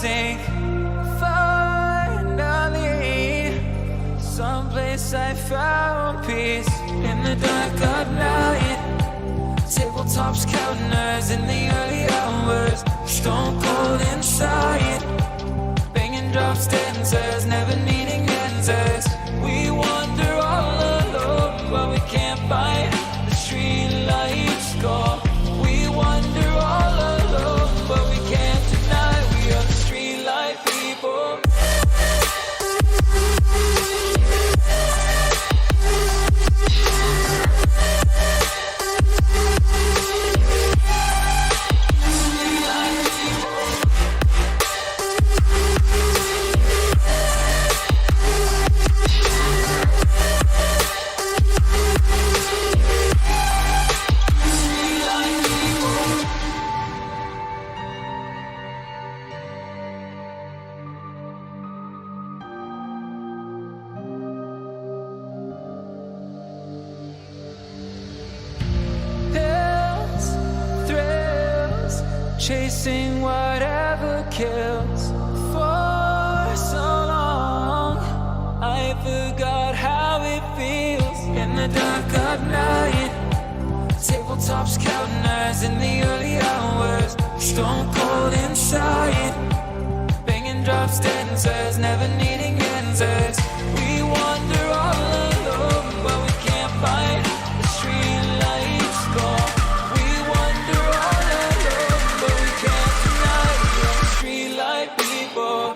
sink. Finally, someplace I found peace in the dark of night. Tabletops counting hours in the early hours, stone cold inside. Banging drops, dancers, never needing answers. We wander all alone, but we can't find the street lights go. We wander all alone, but we can't deny we are the street light people. Chasing whatever kills. For so long I forgot how it feels in the dark of night. Tabletops counting hours in the early hours, stone cold inside. Banging drops, dancers, never needing answers. We wander all alone, but we can't find the street lights go. We wander all alone, but we can't deny we are the street light people.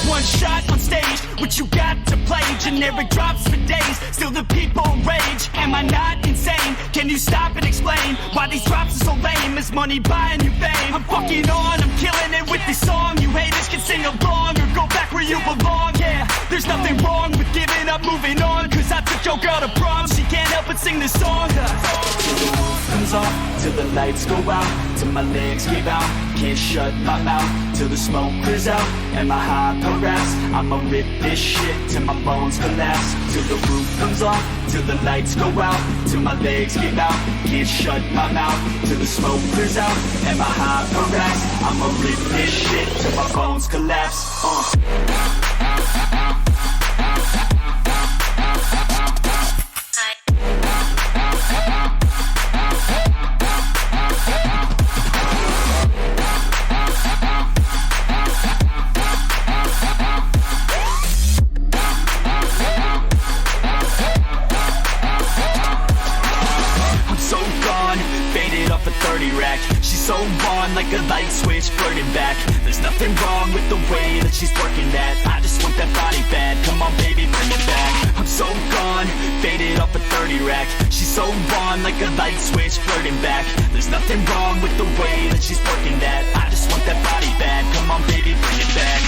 One shot on stage, what you got to play? Generic drops for days, still the people rage. Am I not insane? Can you stop and explain why these drops are so lame? Is money buying you fame? I'm fucking on, I'm killing it with this song. You haters can sing along or go back where you belong. Yeah, there's nothing wrong with giving up, moving on. Cause I took your girl to prom, she can't help but sing this song. Till the roof comes off, till the lights go out, till my legs give out, can't shut my mouth, till the smoke clears out, and my high harass. I'ma rip this shit till my bones collapse. Till the roof comes off, till the lights go out, till my legs give out, can't shut my mouth, till the smoke clears out, and my high harass. I'ma rip this shit till my bones collapse. She's so on like a light switch, flirting back. There's nothing wrong with the way that she's working that. I just want that body bad, come on baby, bring it back. I'm so gone, faded off a 30 rack. She's so on like a light switch, flirting back. There's nothing wrong with the way that she's working that. I just want that body bad, come on baby, bring it back.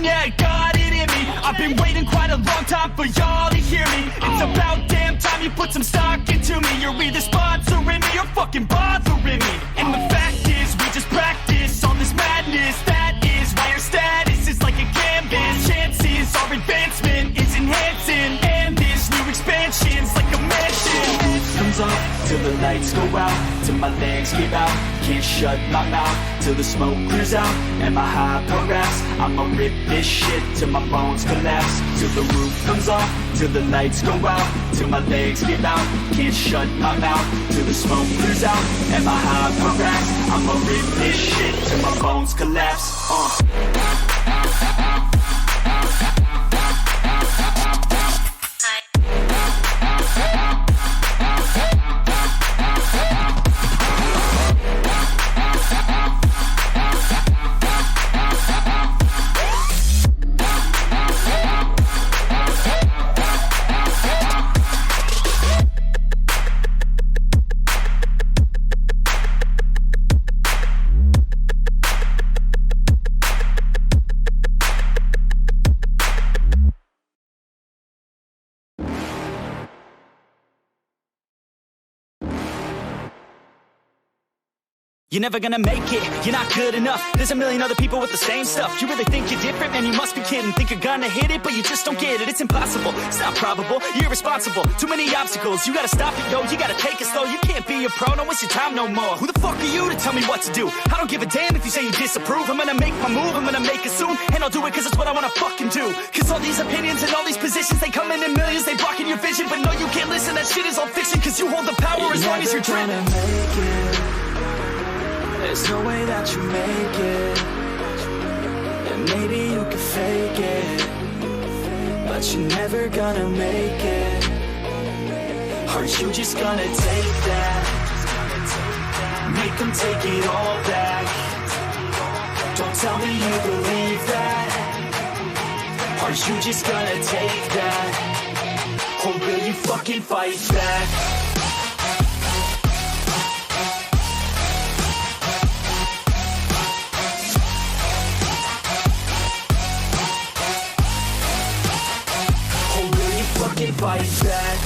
yeah, I got it in me. I've been waiting quite a long time for y'all to hear me. It's about damn time you put some stock into me. You're either sponsoring me or fucking bothering me. And the fact is, we just practice all this madness. That is why our status is like a canvas. Chances our advancement is enhancing, and this new expansion's like a mansion. Comes off till the lights go out, till my legs give out. Can't shut my mouth till the smoke clears out. And my high progress, I'ma rip this shit till my bones collapse. Till the roof comes off, till the lights go out, till my legs give out. Can't shut my mouth till the smoke clears out. And my high progress, I'ma rip this shit till my bones collapse. You're never gonna make it, you're not good enough. There's a million other people with the same stuff. You really think you're different? Man, you must be kidding. Think you're gonna hit it, but you just don't get it. It's impossible, it's not probable, you're irresponsible. Too many obstacles, you gotta stop it, yo. You gotta take it slow, you can't be a pro. Don't waste your time no more. Who the fuck are you to tell me what to do? I don't give a damn if you say you disapprove. I'm gonna make my move, I'm gonna make it soon. And I'll do it cause it's what I wanna fucking do. Cause all these opinions and all these positions, they come in millions, they blocking your vision. But no, you can't listen, that shit is all fiction. Cause you hold the power as long as you're driven. There's no way that you make it. And maybe you can fake it, but you're never gonna make it. Are you just gonna take that? Make them take it all back. Don't tell me you believe that. Are you just gonna take that? Or will you fucking fight back? Fight back.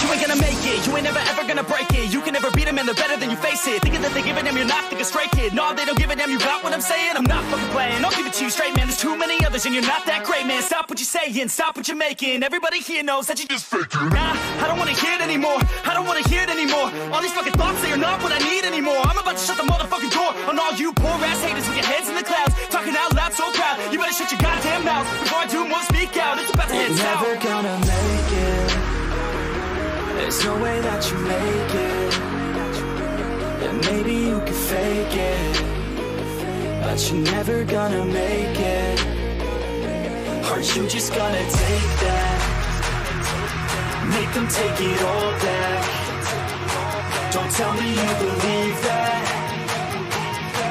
You ain't gonna make it, you ain't never ever gonna break it. You can never beat them and they're better than you face it. Thinking that they give a damn, you're not thinking straight, kid. No, they don't give a damn, you got what I'm saying? I'm not fucking playing, I'll give it to you straight, man. There's too many others and you're not that great, man. Stop what you're saying, stop what you're making. Everybody here knows that you just faking. Nah, I don't wanna hear it anymore, I don't wanna hear it anymore. All these fucking thoughts, they are not what I need anymore. I'm about to shut the motherfucking door on all you poor ass haters with your heads in the clouds. Talking out loud so proud, you better shut your goddamn mouth before I do more speak out. It's about to head south. Never gonna make it. There's no way that you make it. And maybe you can fake it, but you're never gonna make it. Are you just gonna take that? Make them take it all back. Don't tell me you believe that.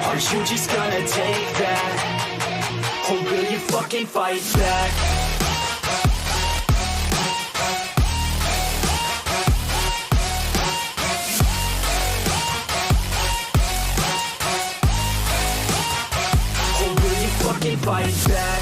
Are you just gonna take that? Or will you fucking fight back? Fight back.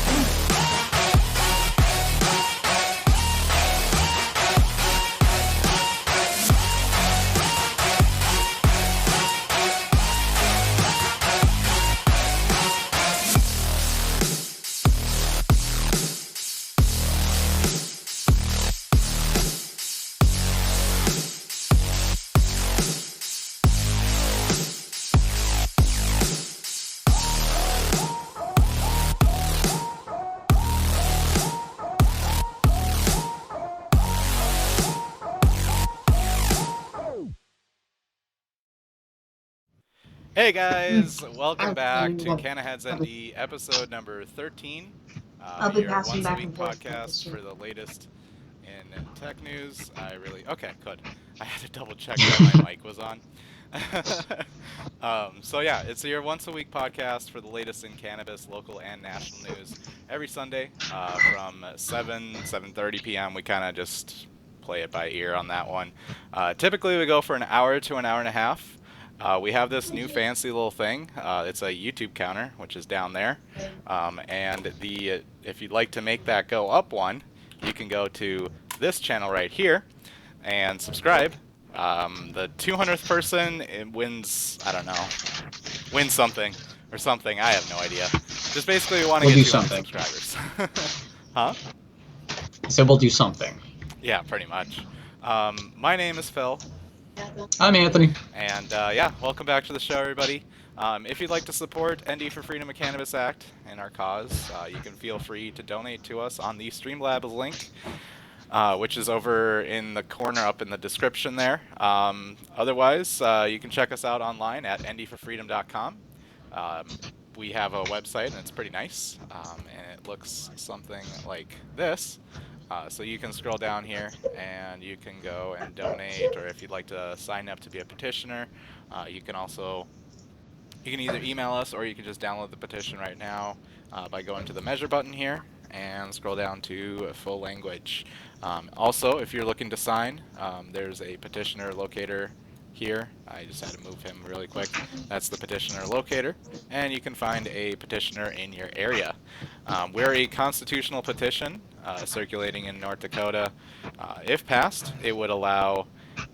Hey guys, welcome back to Canna Heads ND, episode number 13. Your once-a-week podcast for the latest in tech news. Okay, good. I had to double check that my mic was on. So yeah, it's your once a week podcast for the latest in cannabis, local and national news. Every Sunday from 7:30 p.m. We kind of just play it by ear on that one. Typically, we go for an hour to an hour and a half. We have this new fancy little thing. It's a YouTube counter, which is down there. And if you'd like to make that go up one, you can go to this channel right here and subscribe. The 200th person wins, I don't know, wins something or something. I have no idea. Just basically we want to get 200 subscribers. Huh? So we'll do something. Yeah, pretty much. My name is Phil. I'm Anthony. And yeah, welcome back to the show, everybody. If you'd like to support ND for Freedom of Cannabis Act and our cause, you can feel free to donate to us on the Streamlabs link, which is over in the corner up in the description there. Otherwise, you can check us out online at ndforfreedom.com. We have a website, and it's pretty nice, and it looks something like this. So you can scroll down here, and you can go and donate, or if you'd like to sign up to be a petitioner, you can either email us, or you can just download the petition right now by going to the measure button here and scroll down to full language. Also, if you're looking to sign, there's a petitioner locator here. I just had to move him really quick. That's the petitioner locator, and you can find a petitioner in your area. We're a constitutional petition circulating in North Dakota. If passed, it would allow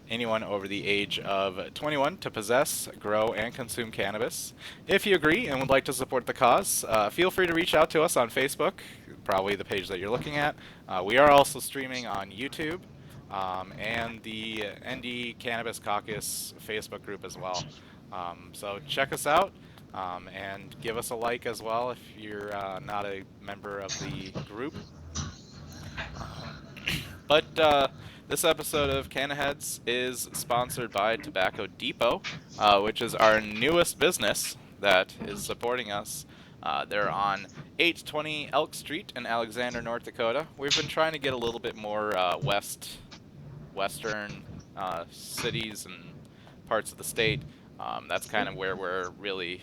anyone over the age of 21 to possess, grow, and consume cannabis. If you agree and would like to support the cause, feel free to reach out to us on Facebook, probably the page that you're looking at. We are also streaming on YouTube and the ND Cannabis Caucus Facebook group as well. So check us out and give us a like as well if you're not a member of the group. But this episode of Canna Heads is sponsored by Tobacco Depot, which is our newest business that is supporting us. They're on 820 Elk Street in Alexander, North Dakota. We've been trying to get a little bit more western cities and parts of the state. That's kind of where we're really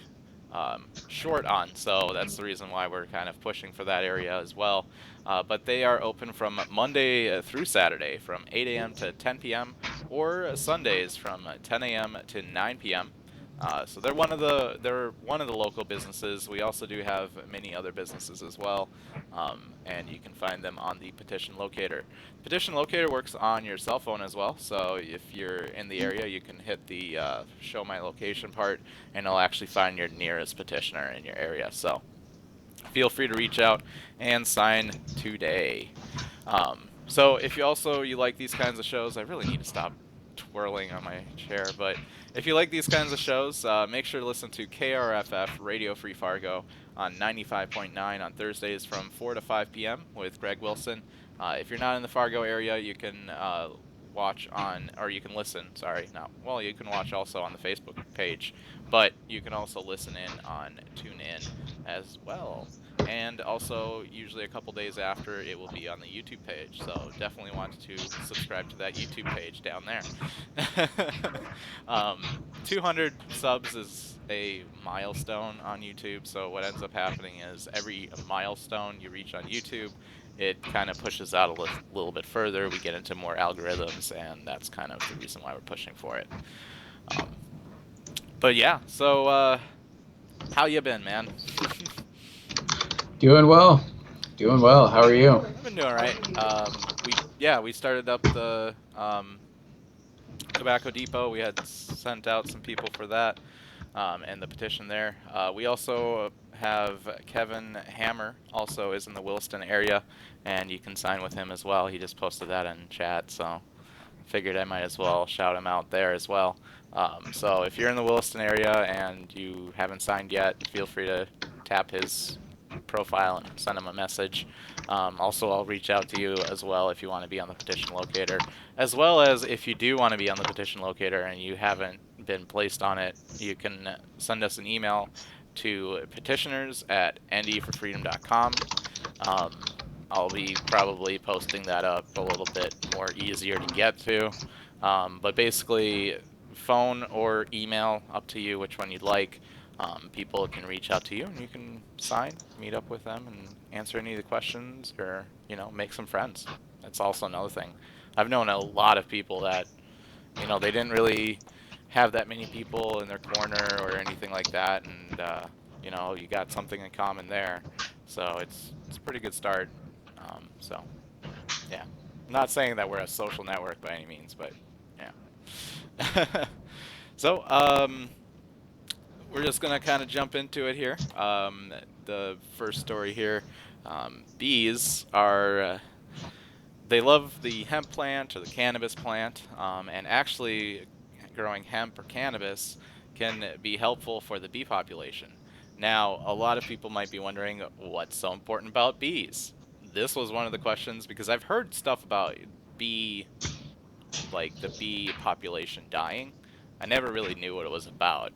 short on, so that's the reason why we're kind of pushing for that area as well. But they are open from Monday through Saturday from 8 a.m. to 10 p.m. or Sundays from 10 a.m. to 9 p.m. So they're one of the local businesses. We also do have many other businesses as well, and you can find them on the petition locator. Petition locator works on your cell phone as well, so if you're in the area, you can hit the show my location part, and it'll actually find your nearest petitioner in your area. So feel free to reach out and sign today. So if you like these kinds of shows, I really need to stop twirling on my chair, but if you like these kinds of shows, make sure to listen to KRFF Radio Free Fargo on 95.9 on Thursdays from 4 to 5 p.m. with Greg Wilson. If you're not in the Fargo area, you can you can listen, you can watch also on the Facebook page, but you can also listen in on TuneIn as well. And also, usually a couple days after, it will be on the YouTube page, so definitely want to subscribe to that YouTube page down there. 200 subs is a milestone on YouTube, so what ends up happening is every milestone you reach on YouTube, it kind of pushes out a little bit further. We get into more algorithms, and that's kind of the reason why we're pushing for it. But yeah, so how you been, man? Doing well. How are you? I've been doing all right. We started up the Tobacco Depot. We had sent out some people for that, and the petition there. We also have Kevin Hammer, also is in the Williston area, and you can sign with him as well. He just posted that in chat, so figured I might as well shout him out there as well. So if you're in the Williston area and you haven't signed yet, feel free to tap his profile and send him a message. Also, I'll reach out to you as well if you want to be on the petition locator, as well as if you do want to be on the petition locator and you haven't been placed on it, you can send us an email to petitioners@ndforfreedom.com. I'll be probably posting that up a little bit more easier to get to, but basically phone or email, up to you which one you'd like. People can reach out to you and you can sign, meet up with them, and answer any of the questions, or make some friends. That's also another thing. I've known a lot of people that they didn't really have that many people in their corner or anything like that, and you got something in common there. So it's a pretty good start. So yeah, I'm not saying that we're a social network by any means, but yeah. So we're just gonna kind of jump into it here. The first story here, bees are. They love the hemp plant or the cannabis plant, and actually growing hemp or cannabis can be helpful for the bee population. Now, a lot of people might be wondering what's so important about bees. This was one of the questions because I've heard stuff about bee, like the bee population dying. I never really knew what it was about.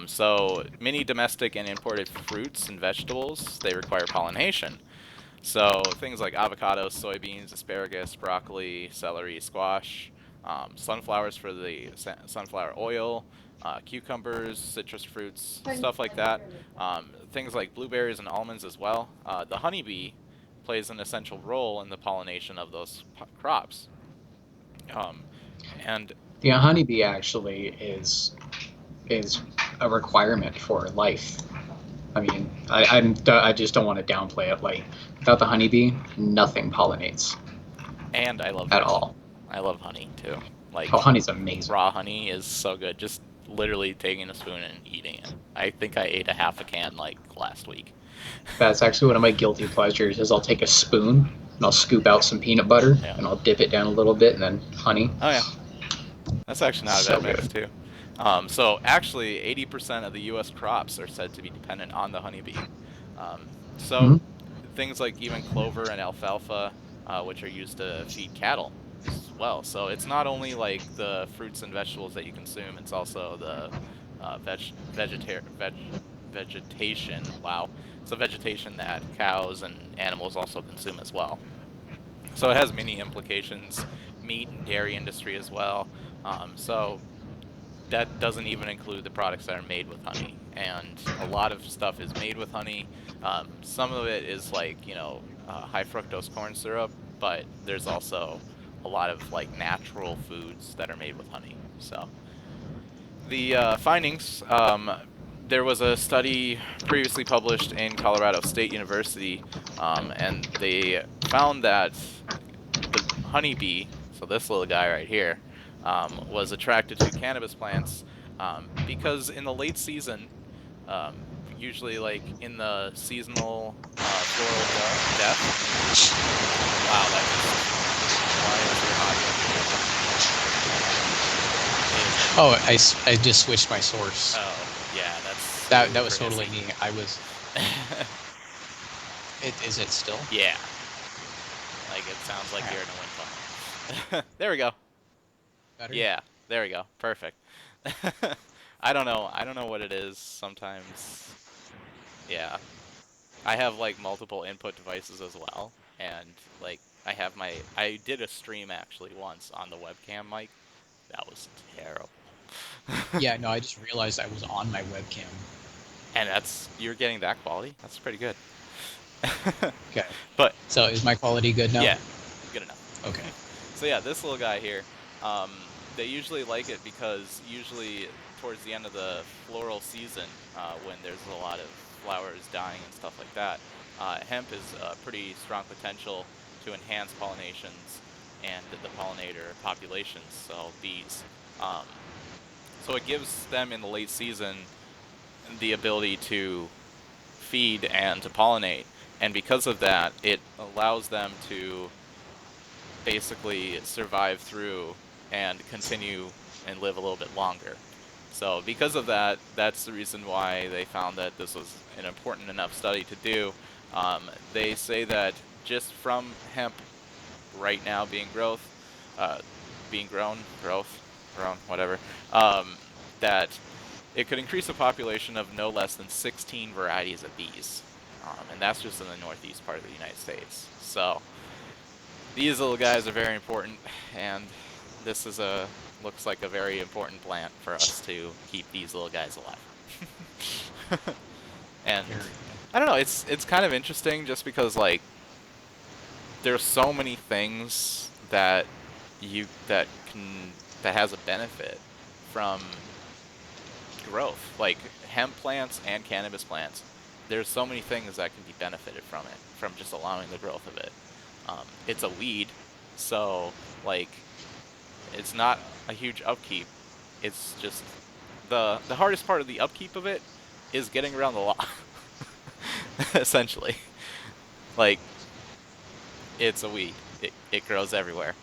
So many domestic and imported fruits and vegetables, they require pollination. So things like avocados, soybeans, asparagus, broccoli, celery, squash, sunflowers for the sunflower oil, cucumbers, citrus fruits, stuff like that. Things like blueberries and almonds as well. The honeybee plays an essential role in the pollination of those crops. Um, and The honeybee actually is a requirement for life. I mean, I just don't want to downplay it. Like, without the honeybee, nothing pollinates and I love at honey. all. I love honey too. Like Oh, honey's amazing. raw honey is so good. Just literally taking a spoon and eating it. I think I ate a half a can like last week. That's actually one of my guilty pleasures. Is I'll take a spoon and I'll scoop out some peanut butter Yeah. and I'll dip it down a little bit and then honey. Oh yeah, that's actually not a So bad mix good. too. So actually, 80% of the U.S. crops are said to be dependent on the honeybee. So Hmm. things like even clover and alfalfa, which are used to feed cattle as well. So it's not only like the fruits and vegetables that you consume; it's also the vegetation. Wow, it's the vegetation that cows and animals also consume as well. So it has many implications, meat and dairy industry as well. So that doesn't even include the products that are made with honey. And a lot of stuff is made with honey. Some of it is like, high fructose corn syrup, but there's also a lot of like natural foods that are made with honey. So the findings, there was a study previously published in Colorado State University, and they found that the honeybee, so this little guy right here, was attracted to cannabis plants because in the late season, usually like in the seasonal floral death. Wow, that just. Why is your audio? I just switched my source. Oh, yeah, that's That was super totally hissy. me. I was. Is it still? Yeah, like it sounds like you're in a wind tunnel. There we go. Better? Yeah, there we go. Perfect. I don't know. I don't know what it is sometimes. Yeah. I have like multiple input devices as well, and like I did a stream actually once on the webcam mic. That was terrible. Yeah, no, I just realized I was on my webcam. And you're getting that quality? That's pretty good. Okay. But So is my quality good now? yeah, good enough. Okay. So yeah, this little guy here, they usually like it because usually towards the end of the floral season, when there's a lot of flowers dying and stuff like that, hemp is a pretty strong potential to enhance pollinations and the pollinator populations, so bees. So it gives them in the late season the ability to feed and to pollinate, and because of that, it allows them to basically survive through and continue and live a little bit longer. So because of that, that's the reason why they found that this was an important enough study to do. They say that just from hemp right now grown, whatever, that it could increase the population of no less than 16 varieties of bees. And that's just in the northeast part of the United States. So these little guys are very important, and this is a looks like a very important plant for us to keep these little guys alive. And I don't know, it's kind of interesting just because like there's so many things that that has a benefit from growth, like hemp plants and cannabis plants. There's so many things that can be benefited from it, from just allowing the growth of it. It's a weed, so like it's not a huge upkeep. It's just the hardest part of the upkeep of it is getting around the law. Essentially, like it's a weed. It grows everywhere.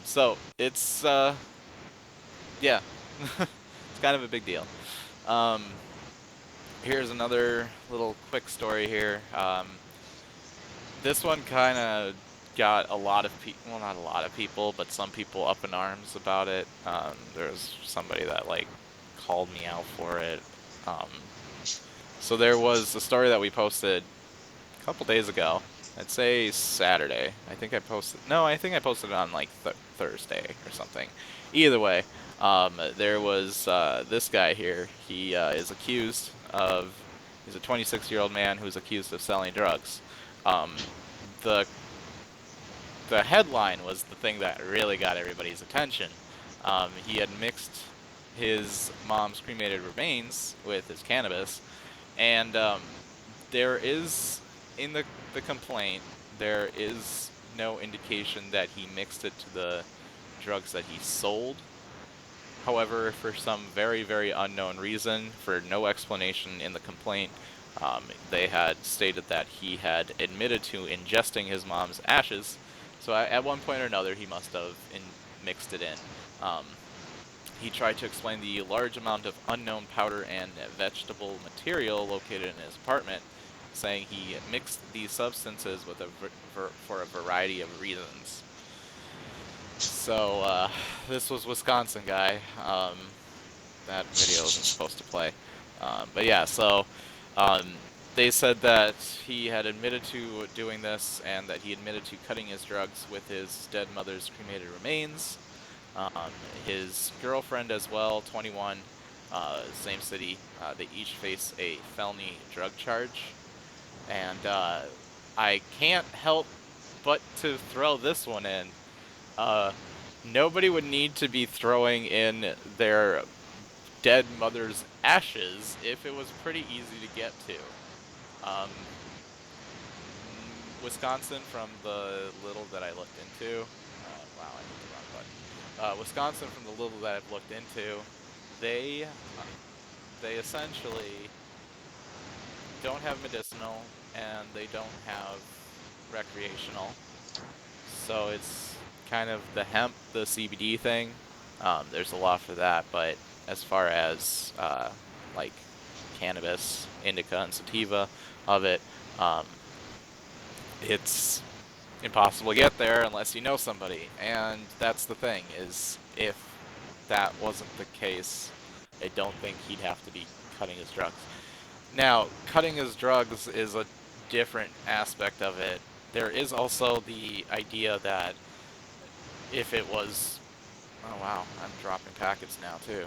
So it's yeah, it's kind of a big deal. Here's another little quick story here. This one kind of got a lot of people, well, not a lot of people, but some people up in arms about it. There's somebody that like called me out for it. So there was a story that we posted a couple days ago. I'd say Saturday. I think I posted. No, I think I posted it on like Thursday or something. Either way, there was this guy here. He is accused of. He's a 26-year-old man who's accused of selling drugs. The the headline was the thing that really got everybody's attention. He had mixed his mom's cremated remains with his cannabis, and there is in the complaint there is no indication that he mixed it to the drugs that he sold. However, for some very, very unknown reason, for no explanation in the complaint, they had stated that he had admitted to ingesting his mom's ashes. So at one point or another, he must have mixed it in. He tried to explain the large amount of unknown powder and vegetable material located in his apartment, saying he mixed these substances with for a variety of reasons. So this was Wisconsin guy. That video isn't supposed to play, but yeah. So they said that he had admitted to doing this, and that he admitted to cutting his drugs with his dead mother's cremated remains. His girlfriend as well, 21, same city. They each face a felony drug charge, and I can't help but to throw this one in. Nobody would need to be throwing in their dead mother's ashes if it was pretty easy to get to. Wisconsin, from the little that I looked into, wow, I hit the wrong button. Wisconsin, from the little that I've looked into, they essentially don't have medicinal and they don't have recreational. So it's kind of the hemp, the CBD thing. There's a lot for that, but as far as like cannabis, indica, and sativa of it, it's impossible to get there unless you know somebody. And that's the thing, is if that wasn't the case, I don't think he'd have to be cutting his drugs. Now, cutting his drugs is a different aspect of it. There is also the idea that if it was... Oh wow, I'm dropping packets now too.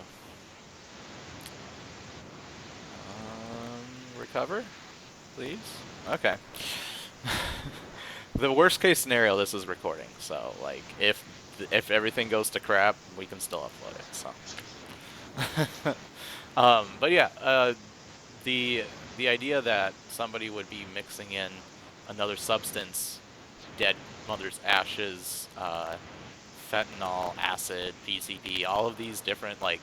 Recover, please? Okay. The worst case scenario, this is recording, so like if everything goes to crap, we can still upload it. So, but yeah, the idea that somebody would be mixing in another substance, dead mother's ashes, fentanyl, acid, PCP, all of these different like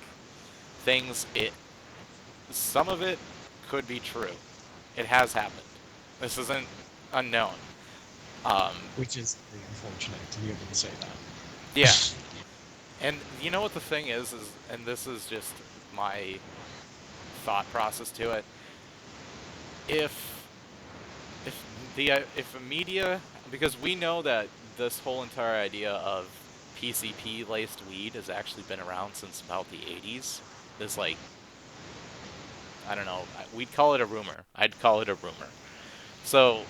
things, some of it could be true. It has happened. This isn't unknown. Which is very unfortunate to be able to say that. Yeah. And you know what the thing is, and this is just my thought process to it. If media, because we know that this whole entire idea of PCP laced weed has actually been around since about the 80s. This like, I don't know, we'd call it a rumor. I'd call it a rumor. So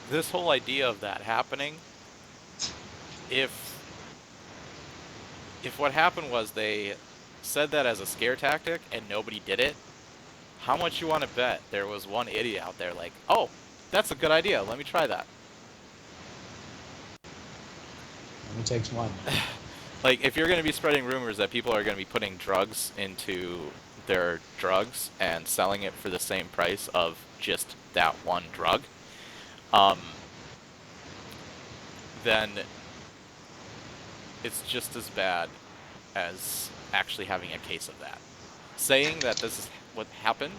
this whole idea of that happening, if if what happened was they said that as a scare tactic and nobody did it, how much you want to bet there was one idiot out there like, oh, that's a good idea, let me try that. Only takes one. Like, if you're going to be spreading rumors that people are going to be putting drugs into their drugs and selling it for the same price of just that one drug, then it's just as bad as actually having a case of that. Saying that this is what happened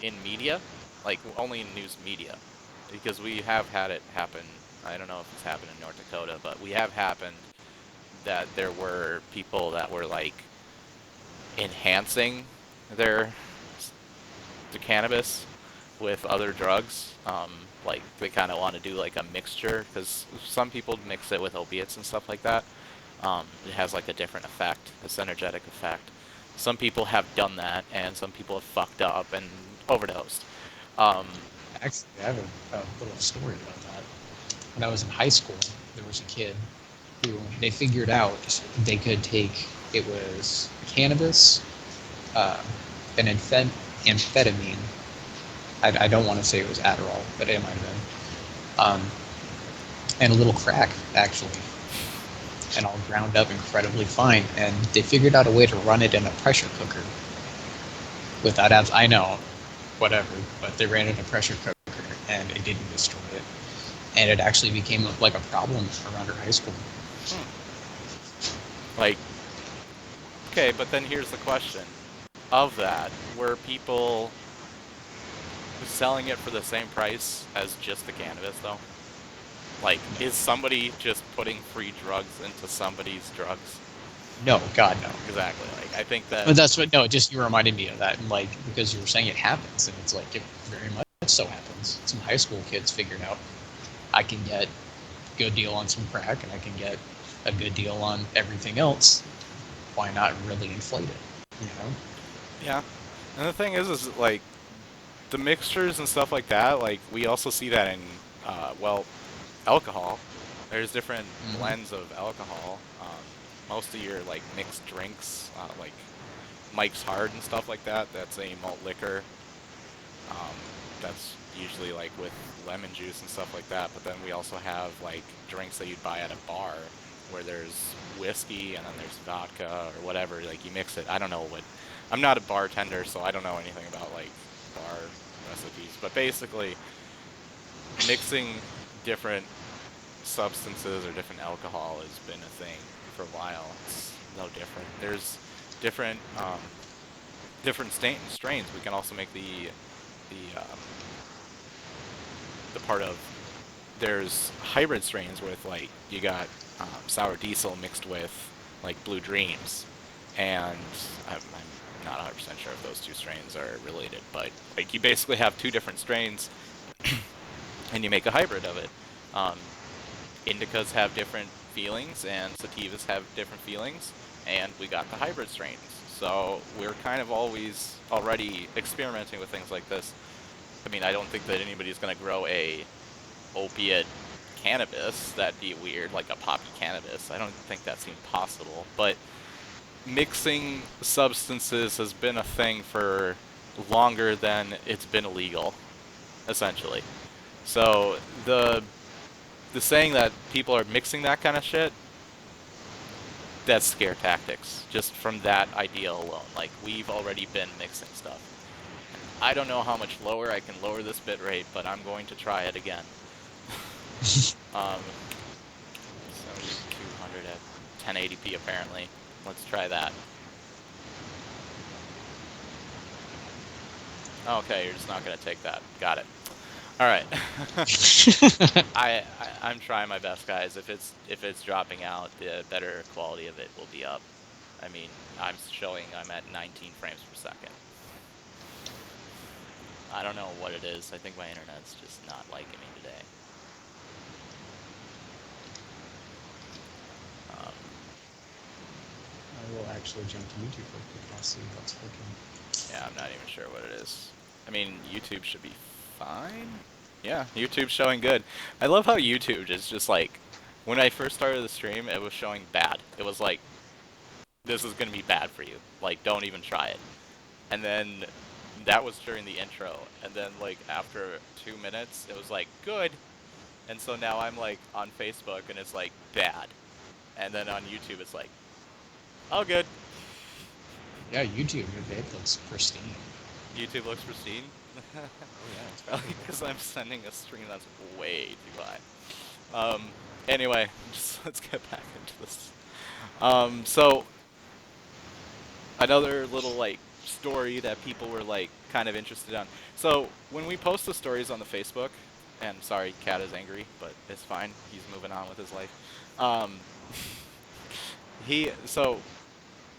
in media, like only in news media, because we have had it happen. I don't know if it's happened in North Dakota, but we have happened that there were people that were like enhancing the cannabis with other drugs. Like they kind of want to do like a mixture, because some people mix it with opiates and stuff like that. It has like a different effect, a synergetic effect. Some people have done that, and some people have fucked up and overdosed. Actually, I have a little story about that. When I was in high school, there was a kid who they figured out they could take, it was cannabis, an amphetamine. I don't want to say it was Adderall, but it might have been. And a little crack, actually. And all ground up incredibly fine. And they figured out a way to run it in a pressure cooker. Without abs, I know, whatever, but they ran it in a pressure cooker and it didn't destroy it. And it actually became like a problem around her high school. Like, okay, but then here's the question. Of that, were people selling it for the same price as just the cannabis, though? Like, is somebody just putting free drugs into somebody's drugs? No, God, no. Exactly. Like, I think that... But that's what, no, just you reminded me of that. And like, because you were saying it happens, and it's like, it very much so happens. Some high school kids figured out, I can get a good deal on some crack, and I can get a good deal on everything else. Why not really inflate it, you know? Yeah. And the thing is like, the mixtures and stuff like that, like, we also see that in, well, alcohol. There's different blends of alcohol. Most of your, like, mixed drinks, like Mike's Hard and stuff like that, that's a malt liquor. That's usually, like, with lemon juice and stuff like that. But then we also have, like, drinks that you'd buy at a bar where there's whiskey and then there's vodka or whatever. Like, you mix it. I don't know what... I'm not a bartender, so I don't know anything about, like, bar recipes. But basically, mixing different substances or different alcohol has been a thing for a while. It's no different. There's different different strains. We can also make the part of, there's hybrid strains with, like, you got sour diesel mixed with like Blue Dreams, and I'm not 100% sure if those two strains are related, but like you basically have two different strains and you make a hybrid of it. Indicas have different feelings and sativas have different feelings, and we got the hybrid strains. So we're kind of always already experimenting with things like this. I mean, I don't think that anybody's going to grow a opiate cannabis. That'd be weird, like a poppy cannabis. I don't think that seems possible. But mixing substances has been a thing for longer than it's been illegal, essentially. So the saying that people are mixing that kind of shit, that's scare tactics, just from that idea alone. Like, we've already been mixing stuff. I don't know how much lower I can lower this bit rate, but I'm going to try it again. 7200 at 1080p apparently. Let's try that. Okay, you're just not going to take that. Got it. All right. I'm trying my best, guys. If it's dropping out, the better quality of it will be up. I mean, I'm at 19 frames per second. I don't know what it is. I think my internet's just not liking me today. I will actually jump to YouTube real quick and I'll see what's working. Yeah, I'm not even sure what it is. I mean, YouTube should be fine. Yeah, YouTube's showing good. I love how YouTube is just like, when I first started the stream, it was showing bad. It was like this is gonna be bad for you. Like, don't even try it. And then that was during the intro, and then like after 2 minutes, it was like good. And so now I'm like on Facebook, and it's like bad, and then on YouTube, it's like, oh good. Yeah, YouTube, it looks pristine. YouTube looks pristine. Oh yeah, it's Probably because I'm sending a stream that's way too high. Anyway, just let's get back into this. So another little like story that people were like kind of interested on. So when we post the stories on the Facebook, and sorry, Cat is angry, but it's fine. He's moving on with his life. Um, so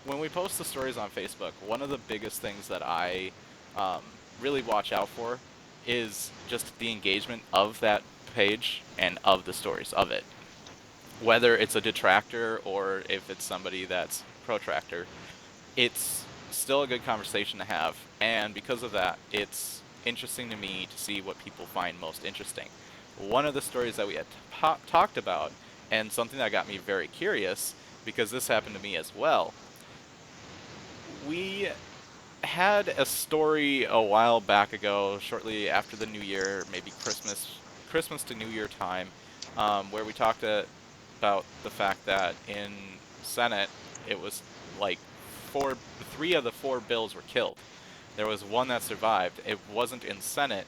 when we post the stories on Facebook, one of the biggest things that I really watch out for is just the engagement of that page and of the stories of it. Whether it's a detractor or if it's somebody that's protractor, it's still a good conversation to have. And because of that, it's interesting to me to see what people find most interesting. One of the stories that we had talked about, and something that got me very curious, because this happened to me as well, we had a story a while back ago, shortly after the New Year, maybe Christmas to New Year time, where we talked about the fact that in Senate it was like three of the four bills were killed. There was one that survived. It wasn't in Senate.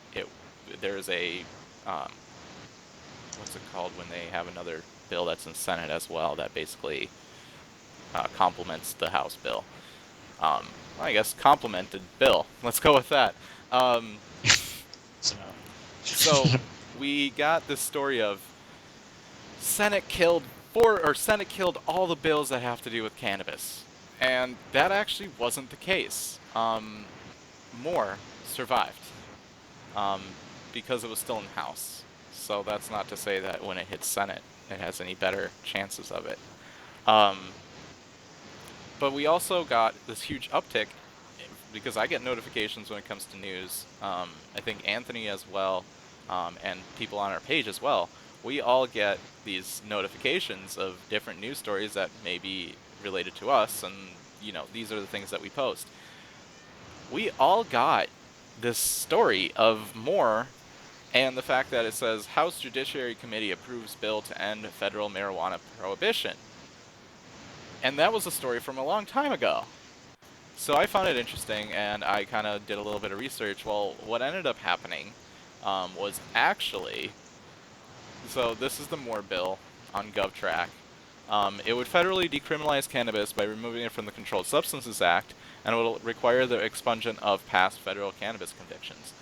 There's a what's it called when they have another bill that's in Senate as well that basically complements the House bill. Well, I guess complemented bill. Let's go with that. So we got this story of Senate killed all the bills that have to do with cannabis, and that actually wasn't the case. More survived because it was still in the House. So that's not to say that when it hits Senate, it has any better chances of it. But we also got this huge uptick because I get notifications when it comes to news. I think Anthony as well, and people on our page as well. We all get these notifications of different news stories that may be related to us, and these are the things that we post. We all got this story of more, and the fact that it says House Judiciary Committee approves bill to end federal marijuana prohibition. And that was a story from a long time ago. So I found it interesting, and I kind of did a little bit of research. Well, what ended up happening was actually, so this is the Moore bill on GovTrack. It would federally decriminalize cannabis by removing it from the Controlled Substances Act, and it will require the expungement of past federal cannabis convictions.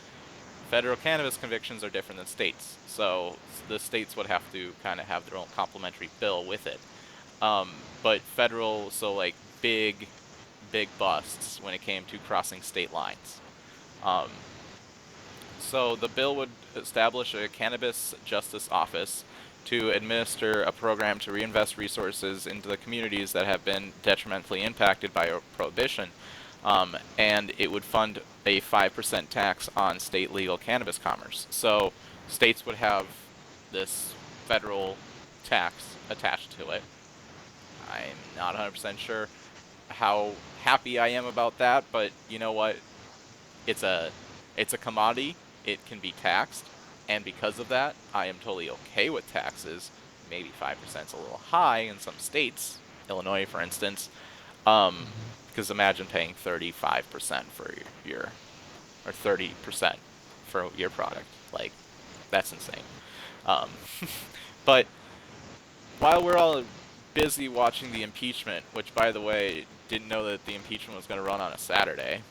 Federal cannabis convictions are different than states, so the states would have to kind of have their own complementary bill with it. But federal, so like big busts when it came to crossing state lines. So the bill would establish a cannabis justice office to administer a program to reinvest resources into the communities that have been detrimentally impacted by prohibition. And it would fund a 5% tax on state legal cannabis commerce. So states would have this federal tax attached to it. I'm not 100% sure how happy I am about that, but you know what? It's a commodity. It can be taxed, and because of that, I am totally okay with taxes. Maybe 5% is a little high in some states, Illinois, for instance. Because imagine paying 35% for your or 30% for your product. Like, that's insane. But while we're all busy watching the impeachment, which, by the way, didn't know that the impeachment was going to run on a Saturday.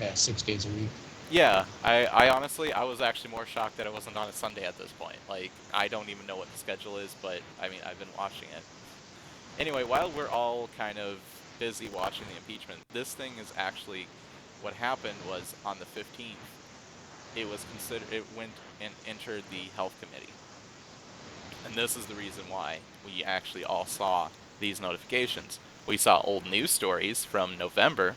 Yeah, 6 days a week. Yeah, I honestly, I was actually more shocked that it wasn't on a Sunday at this point. Like, I don't even know what the schedule is, but, I mean, I've been watching it. Anyway, while we're all kind of busy watching the impeachment, this thing is actually, what happened was on the 15th, it went and entered the Health Committee. And this is the reason why we actually all saw these notifications. We saw old news stories from November,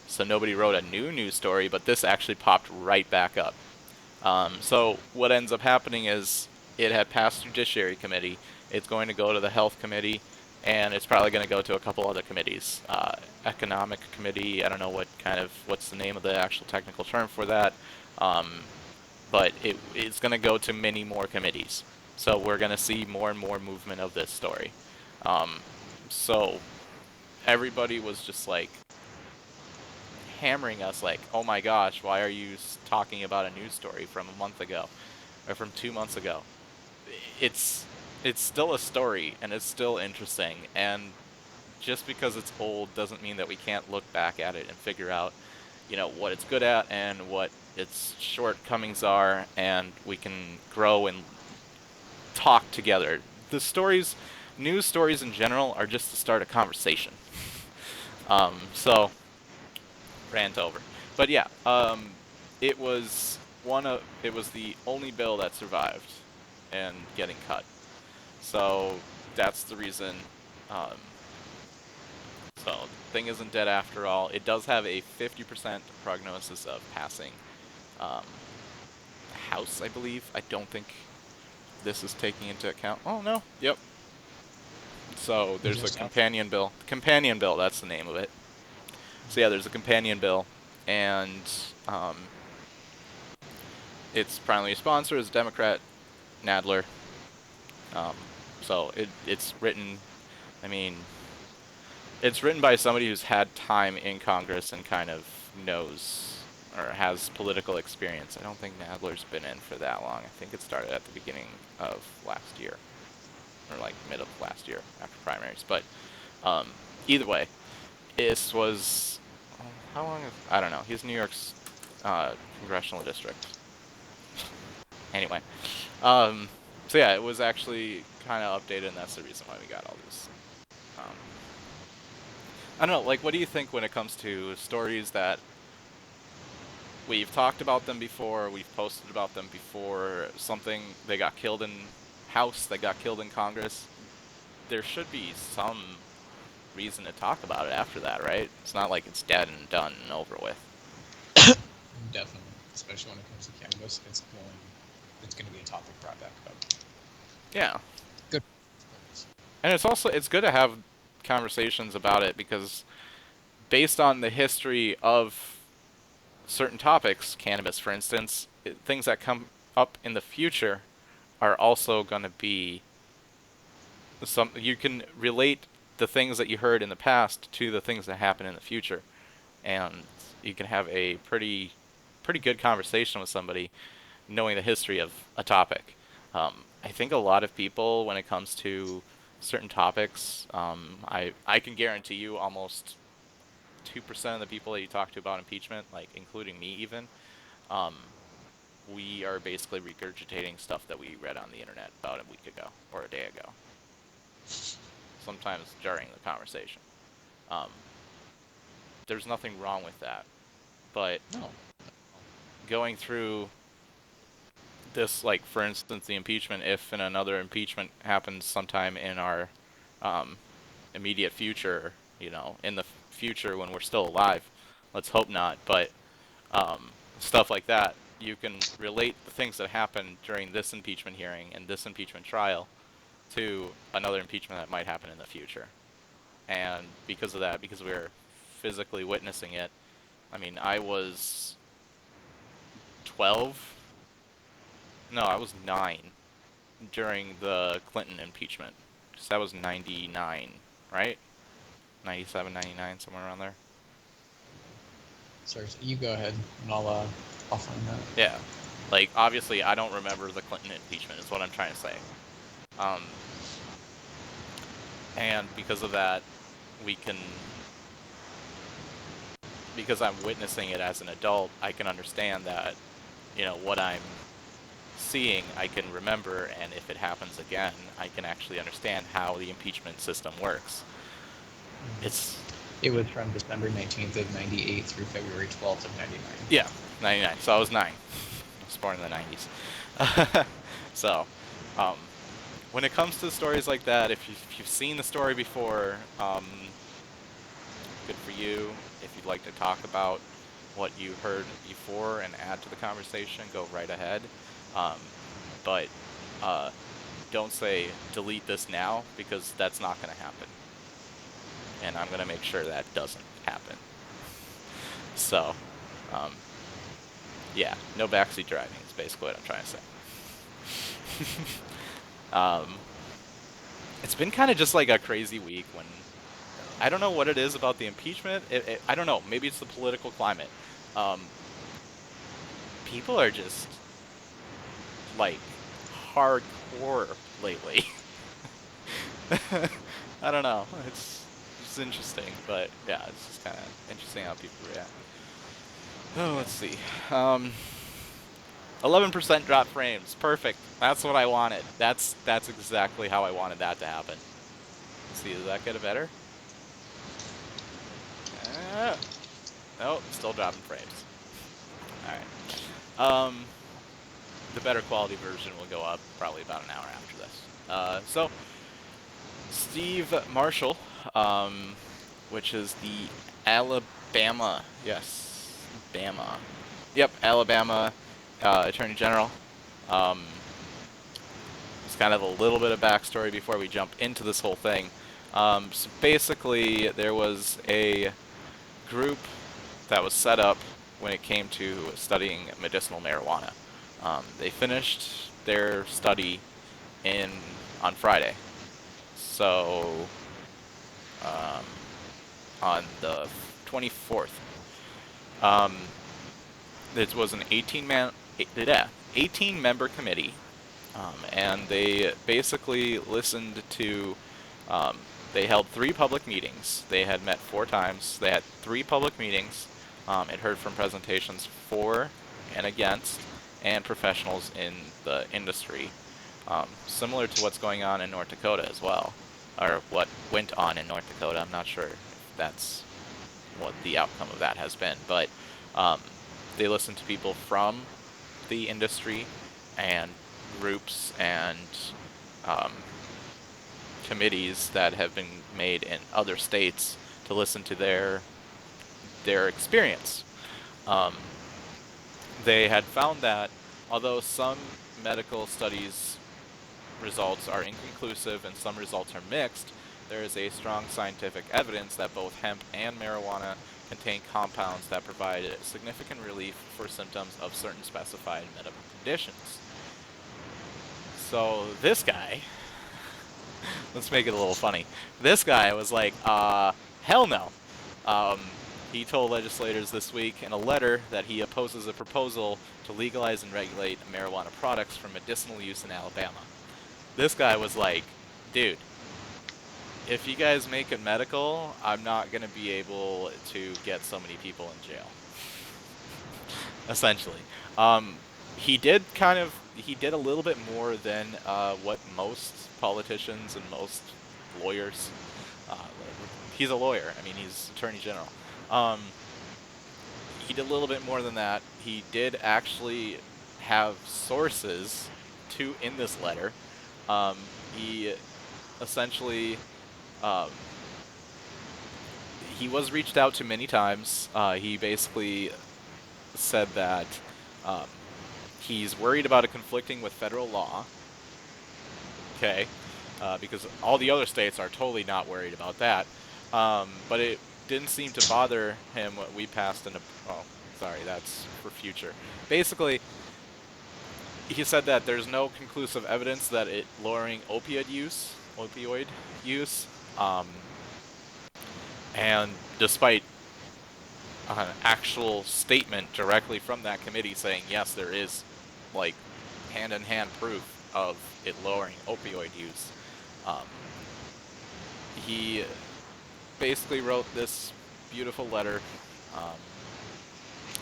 so nobody wrote a new news story, but this actually popped right back up. So what ends up happening is it had passed Judiciary Committee. It's going to go to the Health Committee, and it's probably going to go to a couple other committees. Economic Committee, I don't know what's the name of the actual technical term for that, but it's going to go to many more committees. So we're going to see more and more movement of this story. So everybody was just like hammering us like, oh my gosh, why are you talking about a news story from a month ago or from 2 months ago? It's still a story, and it's still interesting, and just because it's old doesn't mean that we can't look back at it and figure out, what it's good at and what its shortcomings are, and we can grow and talk together. The stories, news stories in general, are just to start a conversation. So rant over. But yeah, it was the only bill that survived and getting cut. So that's the reason. So the thing isn't dead after all. It does have a 50% prognosis of passing House, I believe. I don't think this is taking into account. Oh no. Yep. So there's a companion bill. Companion bill, that's the name of it. So yeah, there's a companion bill, and its primary sponsor is Democrat Nadler. So it's written. I mean, it's written by somebody who's had time in Congress and kind of knows or has political experience. I don't think Nadler's been in for that long. I think it started at the beginning of last year, or like mid of last year after primaries. But either way, this was how long? I don't know. He's New York's congressional district. Anyway, so yeah, it was actually kind of updated, and that's the reason why we got all this. I don't know, like, what do you think when it comes to stories that we've talked about them before, we've posted about them before, something, they got killed in House, they got killed in Congress? There should be some reason to talk about it after that, right? It's not like it's dead and done and over with. Definitely, especially when it comes to cannabis, it's going to be a topic brought back up. Yeah. Good. And it's good to have conversations about it, because based on the history of certain topics, cannabis for instance, things that come up in the future are also going to be you can relate the things that you heard in the past to the things that happen in the future, and you can have a pretty good conversation with somebody knowing the history of a topic. I think a lot of people, when it comes to certain topics, I can guarantee you almost 2% of the people that you talk to about impeachment, like including me even, we are basically regurgitating stuff that we read on the internet about a week ago or a day ago. Sometimes during the conversation. There's nothing wrong with that. But No. going through this, like for instance the impeachment, if another impeachment happens sometime in our immediate future, in the future when we're still alive, let's hope not, but stuff like that, you can relate the things that happened during this impeachment hearing and this impeachment trial to another impeachment that might happen in the future. And because of that, because we're physically witnessing it, I mean, I was 12. No, I was 9 during the Clinton impeachment. So that was 99, right? 97, 99, somewhere around there. Sorry, so you go ahead, and I'll find that. Yeah. Like, obviously, I don't remember the Clinton impeachment, is what I'm trying to say. And because of that, because I'm witnessing it as an adult, I can understand that, what I'm seeing, I can remember, and if it happens again, I can actually understand how the impeachment system works. It was from December 19th of 98 through February 12th of 99. Yeah, 99. So I was 9. I was born in the 90s. So, when it comes to stories like that, if you've seen the story before, good for you. If you'd like to talk about what you heard before and add to the conversation, go right ahead. But don't say delete this now, because that's not going to happen. And I'm going to make sure that doesn't happen. So, yeah, no backseat driving is basically what I'm trying to say. It's been kind of just like a crazy week when I don't know what it is about the impeachment. I don't know. Maybe it's the political climate. People are just like hardcore lately. I don't know. It's interesting, but yeah, it's just kind of interesting how people react. Oh, let's see. 11% drop frames. Perfect. That's what I wanted. That's exactly how I wanted that to happen. Let's see, does that get it better? Nope, still dropping frames. Alright. The better quality version will go up probably about an hour after this. So, Steve Marshall, which is the Alabama, yes, Bama. Yep, Alabama Attorney General. It's kind of a little bit of backstory before we jump into this whole thing. So basically, there was a group that was set up when it came to studying medicinal marijuana. They finished their study on Friday. So on the 24th, it was an 18-member committee, and they basically listened to. They held 3 public meetings. They had met 4 times. They had 3 public meetings. It heard from presentations for and against, and professionals in the industry, similar to what's going on in North Dakota as well, or what went on in North Dakota. I'm not sure if that's what the outcome of that has been, but they listened to people from the industry and groups and committees that have been made in other states to listen to their experience. They had found that although some medical studies results are inconclusive and some results are mixed, there is a strong scientific evidence that both hemp and marijuana contain compounds that provide significant relief for symptoms of certain specified medical conditions. So this guy, let's make it a little funny. This guy was like, hell no. He told legislators this week in a letter that he opposes a proposal to legalize and regulate marijuana products for medicinal use in Alabama. This guy was like, dude, if you guys make it medical, I'm not going to be able to get so many people in jail. Essentially. He did a little bit more than what most politicians and most lawyers, he's a lawyer, I mean, he's Attorney General. He did a little bit more than that. He did actually have sources in this letter. He essentially, he was reached out to many times. He basically said that he's worried about it conflicting with federal law. Okay, because all the other states are totally not worried about that. But it didn't seem to bother him what we passed in a... Oh, sorry, that's for future. Basically, he said that there's no conclusive evidence that it lowering opioid use, and despite an actual statement directly from that committee saying, yes, there is, like, hand-in-hand proof of it lowering opioid use, he basically wrote this beautiful letter,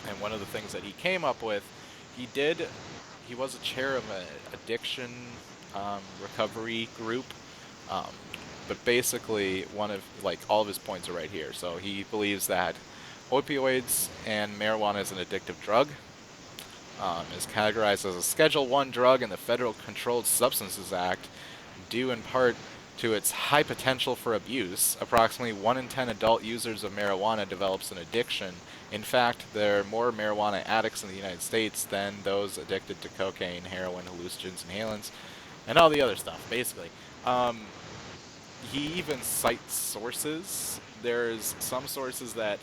and one of the things that he came up with, he was a chair of an addiction recovery group, but basically all of his points are right here. So he believes that opioids and marijuana is an addictive drug, is categorized as a Schedule I drug in the Federal Controlled Substances Act, due in part to its high potential for abuse. Approximately 1 in 10 adult users of marijuana develops an addiction. In fact, there are more marijuana addicts in the United States than those addicted to cocaine, heroin, hallucinogens, inhalants. and all the other stuff, basically. He even cites sources. There's some sources that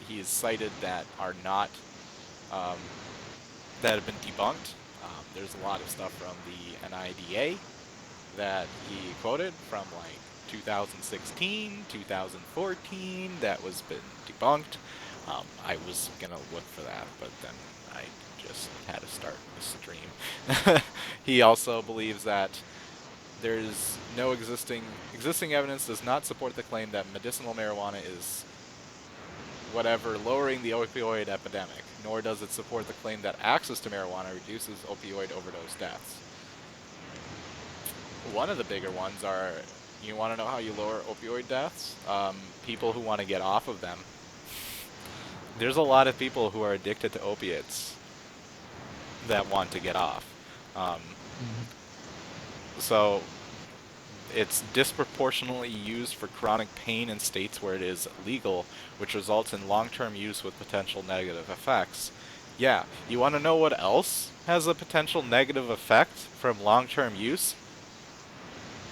he's cited that are not, um, that have been debunked. There's a lot of stuff from the NIDA that he quoted from like 2016, 2014 that was been debunked. I was gonna look for that, but then I just had to start the stream. He also believes that there's no existing evidence does not support the claim that medicinal marijuana is whatever lowering the opioid epidemic, nor does it support the claim that access to marijuana reduces opioid overdose deaths. One of the bigger ones are, you want to know how you lower opioid deaths? People who want to get off of them. There's a lot of people who are addicted to opiates that want to get off. So it's disproportionately used for chronic pain in states where it is legal, which results in long-term use with potential negative effects. Yeah, you want to know what else has a potential negative effect from long-term use?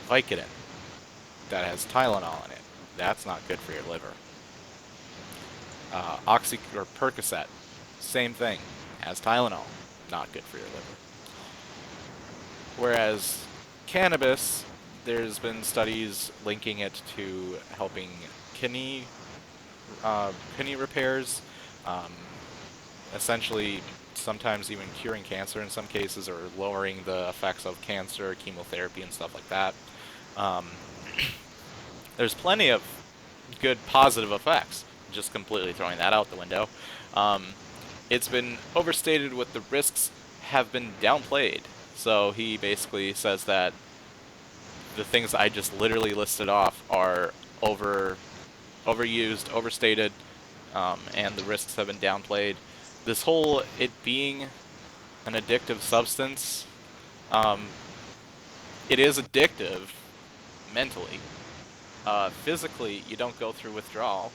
Vicodin. That has Tylenol in it. That's not good for your liver. Percocet. Same thing. Has Tylenol. Not good for your liver. Whereas cannabis, there's been studies linking it to helping kidney repairs, essentially sometimes even curing cancer in some cases, or lowering the effects of cancer, chemotherapy, and stuff like that. There's plenty of good positive effects, just completely throwing that out the window. It's been overstated with the risks have been downplayed. So he basically says that the things I just literally listed off are overused, overstated, and the risks have been downplayed. This whole it being an addictive substance, it is addictive mentally. Physically, you don't go through withdrawal.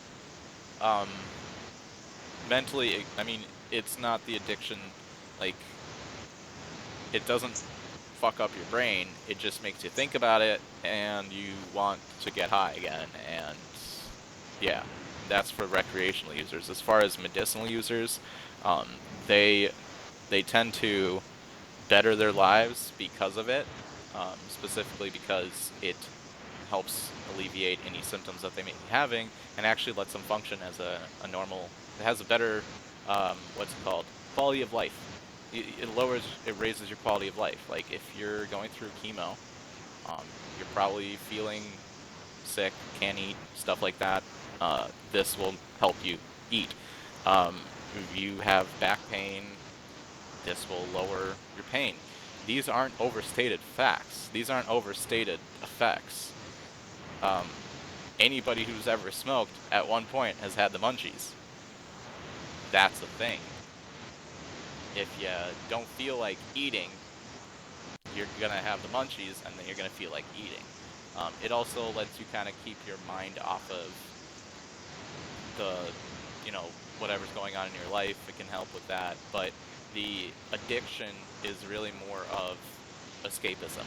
Mentally, I mean, it's not the addiction, like, it doesn't fuck up your brain, it just makes you think about it, and you want to get high again, and yeah, that's for recreational users. As far as medicinal users, they tend to better their lives because of it, specifically because it helps alleviate any symptoms that they may be having, and actually lets them function as a normal, it has a better, what's it called, quality of life. It raises your quality of life. Like, if you're going through chemo, you're probably feeling sick, can't eat, stuff like that. This will help you eat. If you have back pain, this will lower your pain. These aren't overstated facts. These aren't overstated effects. Anybody who's ever smoked at one point has had the munchies. That's the thing. If you don't feel like eating, you're gonna have the munchies, and then you're gonna feel like eating. It also lets you kind of keep your mind off of the, whatever's going on in your life. It can help with that, but the addiction is really more of escapism.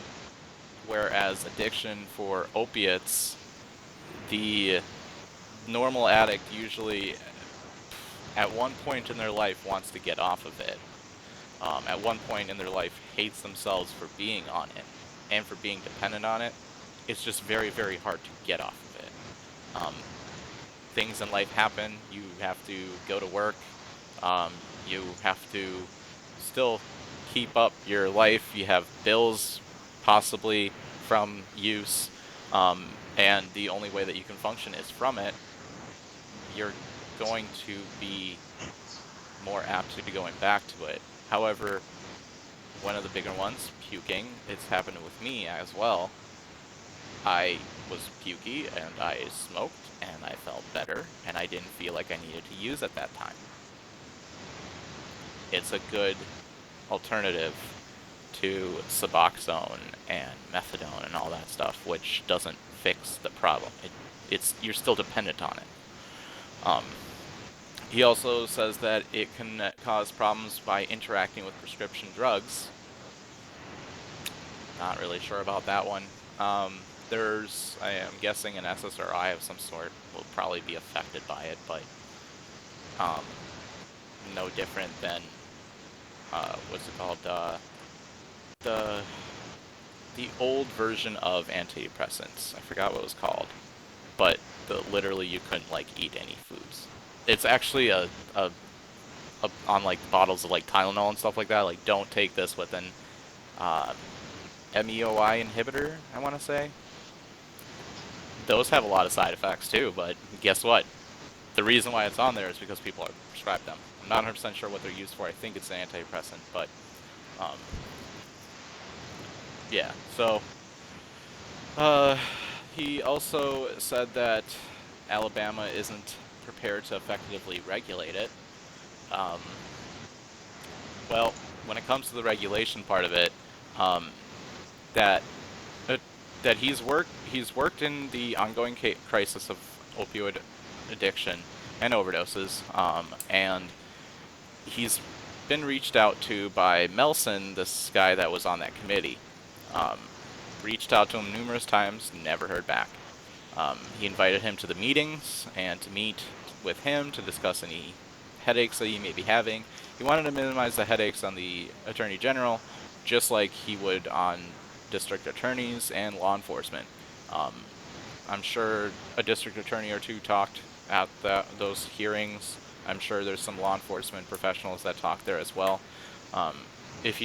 Whereas addiction for opiates, the normal addict usually, at one point in their life, wants to get off of it. At one point in their life, hates themselves for being on it and for being dependent on it. It's just very, very hard to get off of it. Things in life happen. You have to go to work. You have to still keep up your life. You have bills, possibly, from use. And the only way that you can function is from it. You're going to be more apt to be going back to it. However, one of the bigger ones, puking, it's happened with me as well. I was pukey and I smoked and I felt better and I didn't feel like I needed to use at that time. It's a good alternative to Suboxone and methadone and all that stuff, which doesn't fix the problem. You're still dependent on it. He also says that it can cause problems by interacting with prescription drugs. Not really sure about that one. There's, I am guessing, an SSRI of some sort will probably be affected by it, but um, no different than what's it called? The the old version of antidepressants. I forgot what it was called, but literally you couldn't like eat any foods. It's actually a on like bottles of like Tylenol and stuff like that. Like, don't take this with an MEOI inhibitor, I want to say. Those have a lot of side effects too, but guess what? The reason why it's on there is because people are prescribed them. I'm not 100% sure what they're used for. I think it's an antidepressant, but um, yeah. So he also said that Alabama isn't prepared to effectively regulate it. Um, well, when it comes to the regulation part of it, um, that that he's worked in the ongoing crisis of opioid addiction and overdoses, and he's been reached out to by Melson, this guy that was on that committee. Reached out to him numerous times, never heard back. He invited him to the meetings and to meet with him to discuss any headaches that he may be having. He wanted to minimize the headaches on the Attorney General, just like he would on district attorneys and law enforcement. I'm sure a district attorney or two talked at those hearings. I'm sure there's some law enforcement professionals that talk there as well. If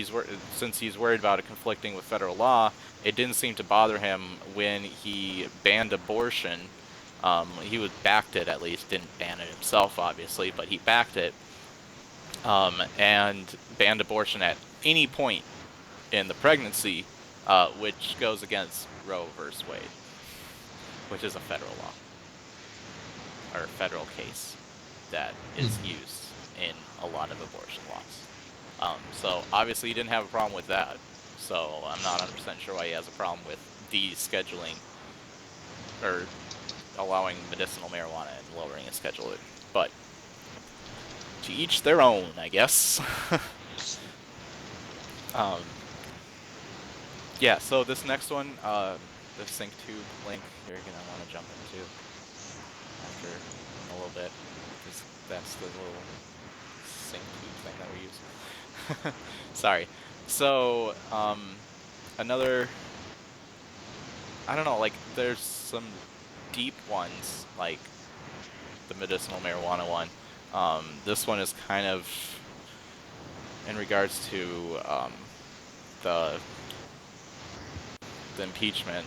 since he's worried about it conflicting with federal law, it didn't seem to bother him when he banned abortion. He backed it, at least, didn't ban it himself, obviously, but he backed it, and banned abortion at any point in the pregnancy, which goes against Roe versus Wade, which is a federal law, or federal case that is used in a lot of abortion laws. So obviously he didn't have a problem with that. So I'm not 100% sure why he has a problem with descheduling or allowing medicinal marijuana and lowering its schedule. But to each their own, I guess. Yeah, so this next one, the sync tube link, you're going to want to jump into after a little bit, because that's the little sync tube thing that we use. Sorry. So, another, I don't know, like, there's some deep ones, like the medicinal marijuana one. This one is kind of in regards to the impeachment,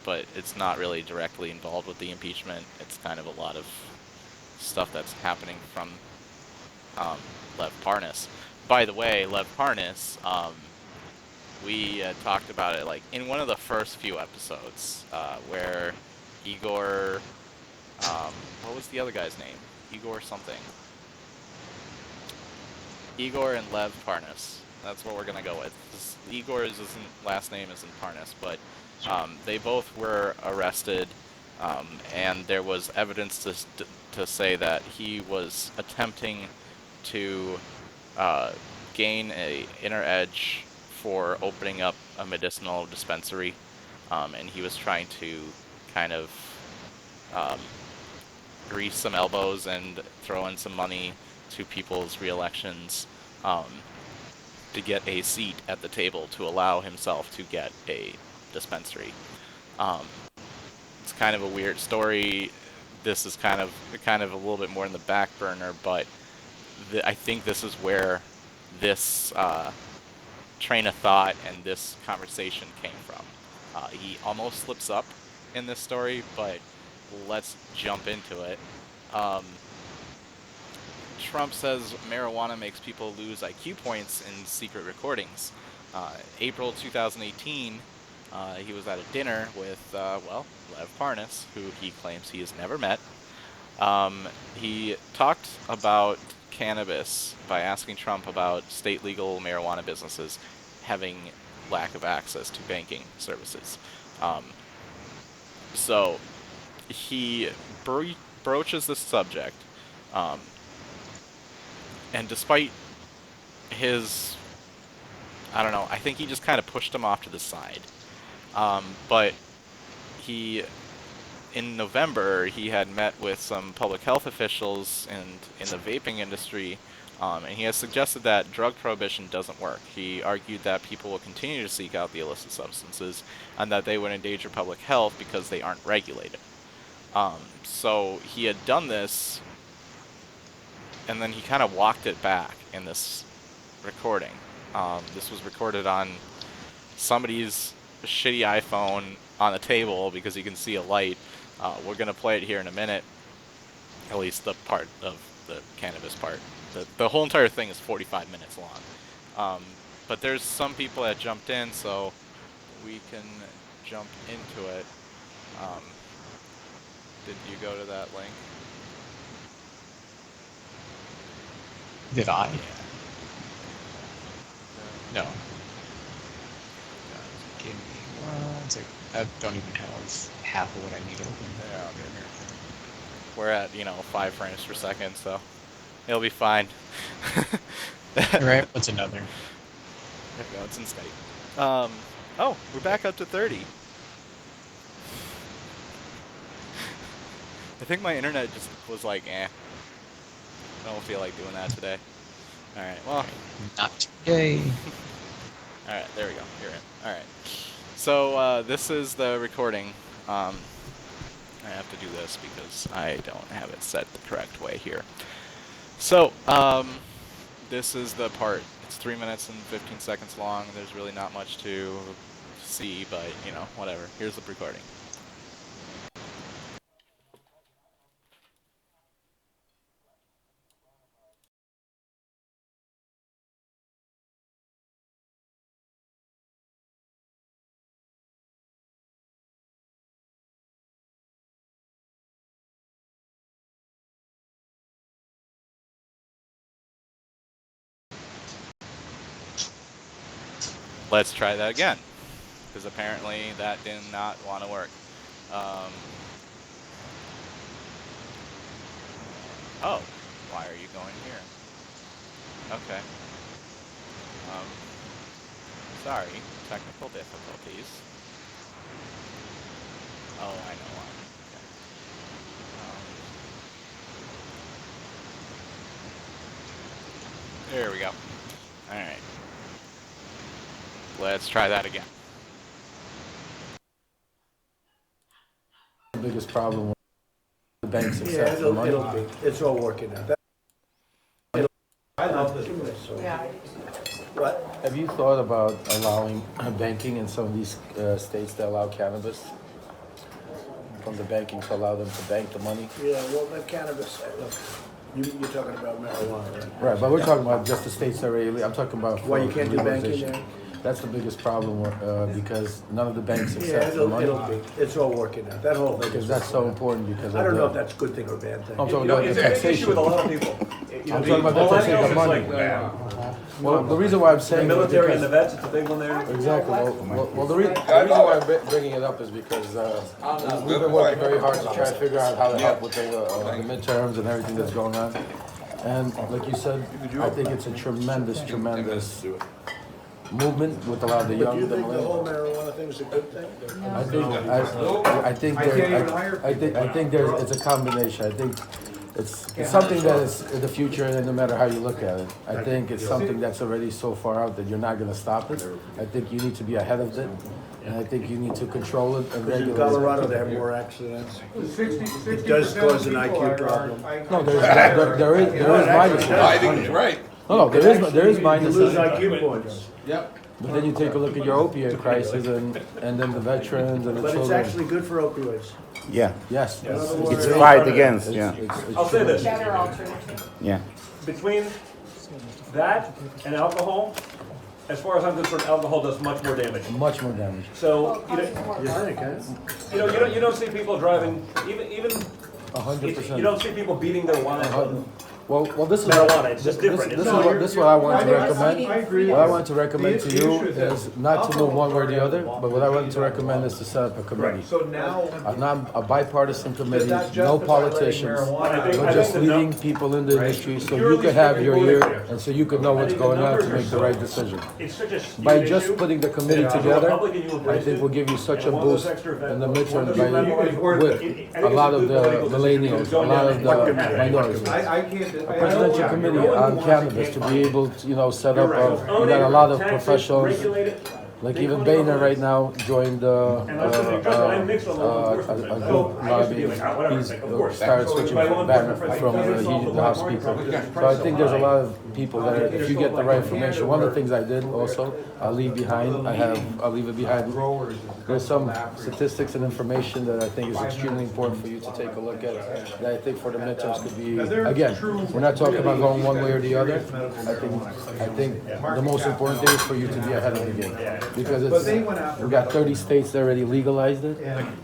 but it's not really directly involved with the impeachment. It's kind of a lot of stuff that's happening from Lev Parnas. By the way, Lev Parnas, we talked about it like in one of the first few episodes, where Igor, what was the other guy's name? Igor something. Igor and Lev Parnas. That's what we're gonna go with. Igor's last name isn't Parnas, but they both were arrested, and there was evidence to say that he was attempting to gain an inner edge for opening up a medicinal dispensary, and he was trying to kind of grease some elbows and throw in some money to people's re-elections, to get a seat at the table to allow himself to get a dispensary. It's kind of a weird story. This is kind of a little bit more in the back burner, but I think this is where this train of thought and this conversation came from. He almost slips up in this story, but let's jump into it. Trump says marijuana makes people lose IQ points in secret recordings. April 2018, he was at a dinner with, Lev Parnas, who he claims he has never met. He talked about cannabis by asking Trump about state legal marijuana businesses having lack of access to banking services. So he broaches this subject, and despite his I don't know. I think he just kind of pushed him off to the side. But in November, he had met with some public health officials in the vaping industry, and he has suggested that drug prohibition doesn't work. He argued that people will continue to seek out the illicit substances and that they would endanger public health because they aren't regulated. So he had done this, and then he kind of walked it back in this recording. This was recorded on somebody's shitty iPhone on the table because you can see a light. We're going to play it here in a minute, at least the part of the cannabis part. The whole entire thing is 45 minutes long. But there's some people that jumped in, so we can jump into it. Did you go to that link? Did I? Yeah. No. Give me 1 second. I don't even have half of what I need open. Yeah, I'll get here. We're at, 5 frames per second, so it'll be fine. Alright, what's another? There we go, it's in Skype. Oh, we're back up to 30. I think my internet just was like, I don't feel like doing that today. Alright, well. Not today. Alright, there we go. You're in. Alright. So, this is the recording. I have to do this because I don't have it set the correct way here. So, this is the part. It's 3 minutes and 15 seconds long. There's really not much to see, but, whatever. Here's the recording. Let's try that again, because apparently that did not want to work. Oh, why are you going here? Okay. Sorry, technical difficulties. Oh, I know why. Okay. There we go. All right. Let's try that again. The biggest problem with the banks accept the money. It'll be. It's all working out. I love this place. So. Yeah. What? Have you thought about allowing banking in some of these states that allow cannabis? From the banking to allow them to bank the money? Yeah, well, the cannabis, look, you're talking about marijuana, right? Right, but we're talking about just the states that are I'm talking about. Why you can't do banking legalization. there? That's the biggest problem because none of the banks Yeah, accept the money. it'll be. It's all working out. That whole thing Because is. that's so important because I of don't know the- if that's a good thing or a bad thing. I'm talking You know, about it's the a big issue with a lot of people. I'm talking about the taxation of money. Well, the reason why I'm The saying military is and the vets, it's a big one there. exactly. Well, the reason why I'm bringing it up is because we've been working very hard to try to figure out how to help with the midterms and everything that's going on. And like you said, I think it's a tremendous movement with a lot of the But do young. you think the whole marijuana thing is a good thing? I think there's it's a combination. I think it's something that is in the future, and no matter how you look at it, I think it's something that's already so far out that you're not going to stop it. I think you need to be ahead of it, and I think you need to control it and Because in regulate Colorado, it. they have more accidents. It does cause an IQ problem. No, there is minuses. Right. No, there is You lose minuses. IQ points. Yep. But then you take a look at your opioid crisis and then the veterans and the But it's children. actually good for opioids. Yeah, Yes. it's fight against, yeah, I'll say this, Better alternative. yeah. between that and alcohol, as far as I'm concerned, alcohol does much more damage. Much more damage. So, You think, huh? you don't see people driving, even 100%. you don't see people beating their wives Well, this is marijuana. It's just this different. is It's this is what I want to recommend. I agree. What I want to recommend to you The issue is not to move one way or the other, but what I want to recommend is to set up a committee. So now, A bipartisan committee, Does that no justify politicians, letting marijuana- but I just think the leading num- people in the industry so You're you at could least have getting your voted ear here. and so you could know I what's think the going on numbers to are make the so- right decision. It's such a skewed By just issue. putting the committee Yeah. together, Republican, you I embraced think it. will give you such a And one of those boost extra events- in the one midterms of by, the- with a lot of the millennials, a lot of the minorities. I can't. A presidential committee on cannabis to be able to, set up, we got a lot of professionals, like even Boehner right now joined a group lobbying. He's started switching Banner from the House Speaker. So I think there's a lot of people that if you get the right information, one of the things I did also, I'll leave it behind. There's some statistics and information that I think is extremely important for you to take a look at. That I think for the midterms could be, again, we're not talking about going one way or the other. I think the most important thing is for you to be ahead of the game. Because we got 30 states that already legalized it.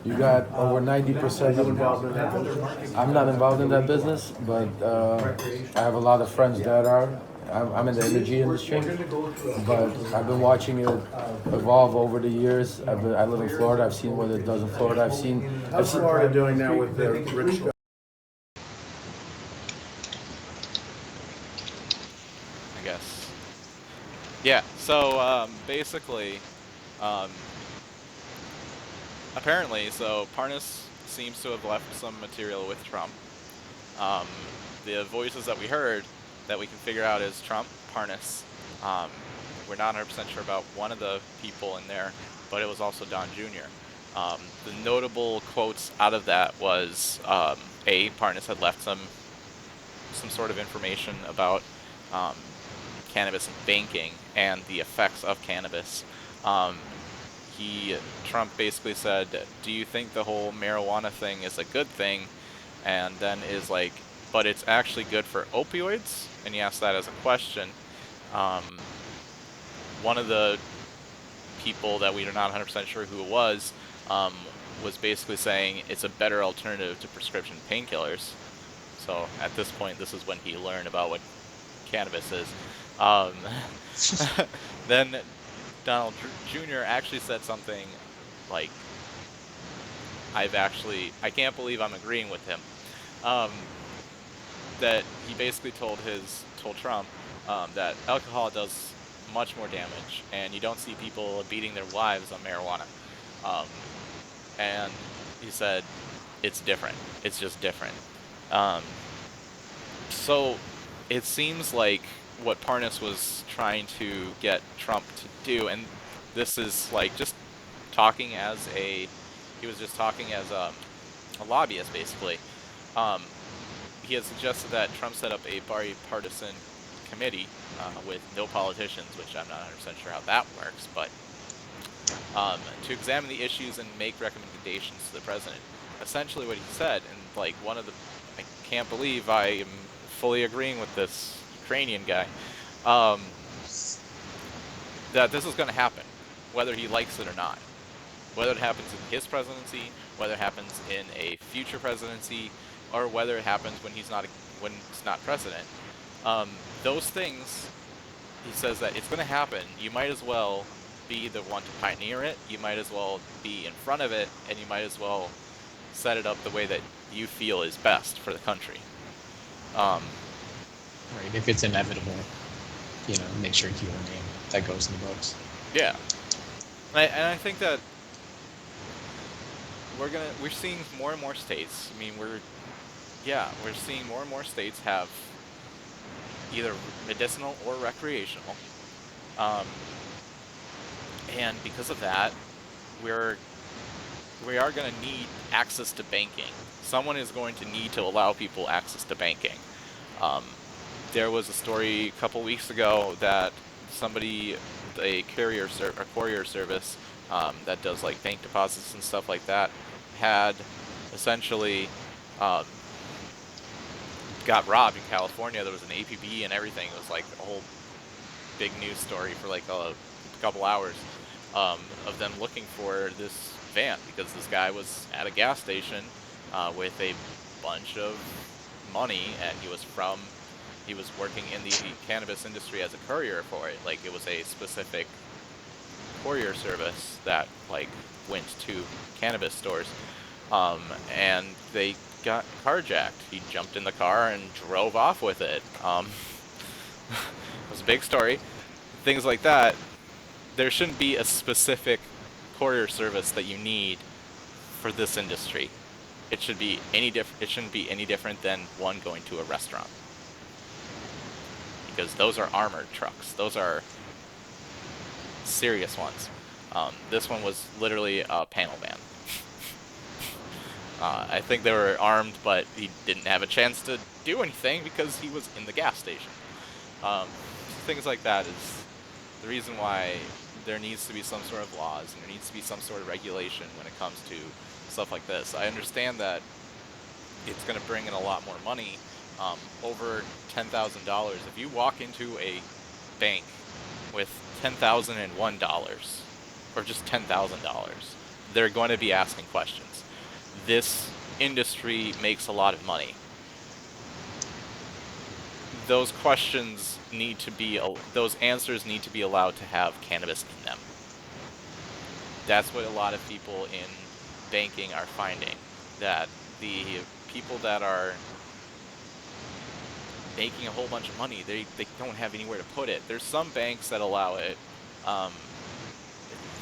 You got over 90% involved in that business. I'm not involved in that business, but I have a lot of friends that are. I'm in the energy industry, but I've been watching it evolve over the years. I live in Florida. I've seen what it does in Florida. I've seen Florida doing now with the rich. I guess. Yeah, so basically, apparently, so Parnas seems to have left some material with Trump. The voices that we heard that we can figure out is Trump, Parnas. We're not 100% sure about one of the people in there, but it was also Don Jr. The notable quotes out of that was Parnas had left some sort of information about cannabis and banking and the effects of cannabis. Trump basically said, "Do you think the whole marijuana thing is a good thing?" And then is like, "But it's actually good for opioids?" And he asked that as a question. One of the people that we are not 100% sure who it was basically saying it's a better alternative to prescription painkillers. So at this point, this is when he learned about what cannabis is. Then Donald Jr. actually said something like, I can't believe I'm agreeing with him. That he basically told Trump that alcohol does much more damage, and you don't see people beating their wives on marijuana. And he said, it's different. It's just different. So it seems like what Parnas was trying to get Trump to do, and this is like just talking as a lobbyist, basically. He has suggested that Trump set up a bipartisan committee with no politicians, which I'm not 100% sure how that works, but to examine the issues and make recommendations to the president. Essentially what he said, and like I can't believe I am fully agreeing with this Ukrainian guy, that this is going to happen, whether he likes it or not. Whether it happens in his presidency, whether it happens in a future presidency, or whether it happens when he's not president. Those things, he says that it's going to happen. You might as well be the one to pioneer it. You might as well be in front of it, and you might as well set it up the way that you feel is best for the country. Right, if it's inevitable, make sure your name that goes in the books. Yeah, and I think that we're seeing more and more states. I mean, we're seeing more and more states have either medicinal or recreational, and because of that, we are going to need access to banking. Someone is going to need to allow people access to banking. There was a story a couple weeks ago that a courier service that does like bank deposits and stuff like that, had essentially got robbed in California. There was an APB and everything. It was like a whole big news story for like a couple hours of them looking for this van because this guy was at a gas station with a bunch of money, and he was from he was working in the cannabis industry as a courier for it. Like, it was a specific courier service that like went to cannabis stores, and they got carjacked. He jumped in the car and drove off with it. It was a big story. Things like that. There shouldn't be a specific courier service that you need for this industry. It should be it shouldn't be any different than one going to a restaurant, because those are armored trucks. Those are serious ones. This one was literally a panel van. I think they were armed, but he didn't have a chance to do anything because he was in the gas station. Things like that is the reason why there needs to be some sort of laws, and there needs to be some sort of regulation when it comes to stuff like this. I understand that it's going to bring in a lot more money, over $10,000. If you walk into a bank with $10,001 or just $10,000, they're going to be asking questions. This industry makes a lot of money. Those questions need to be, those answers need to be allowed to have cannabis in them. That's what a lot of people in banking are finding, that the people that are making a whole bunch of money, they don't have anywhere to put it. There's some banks that allow it.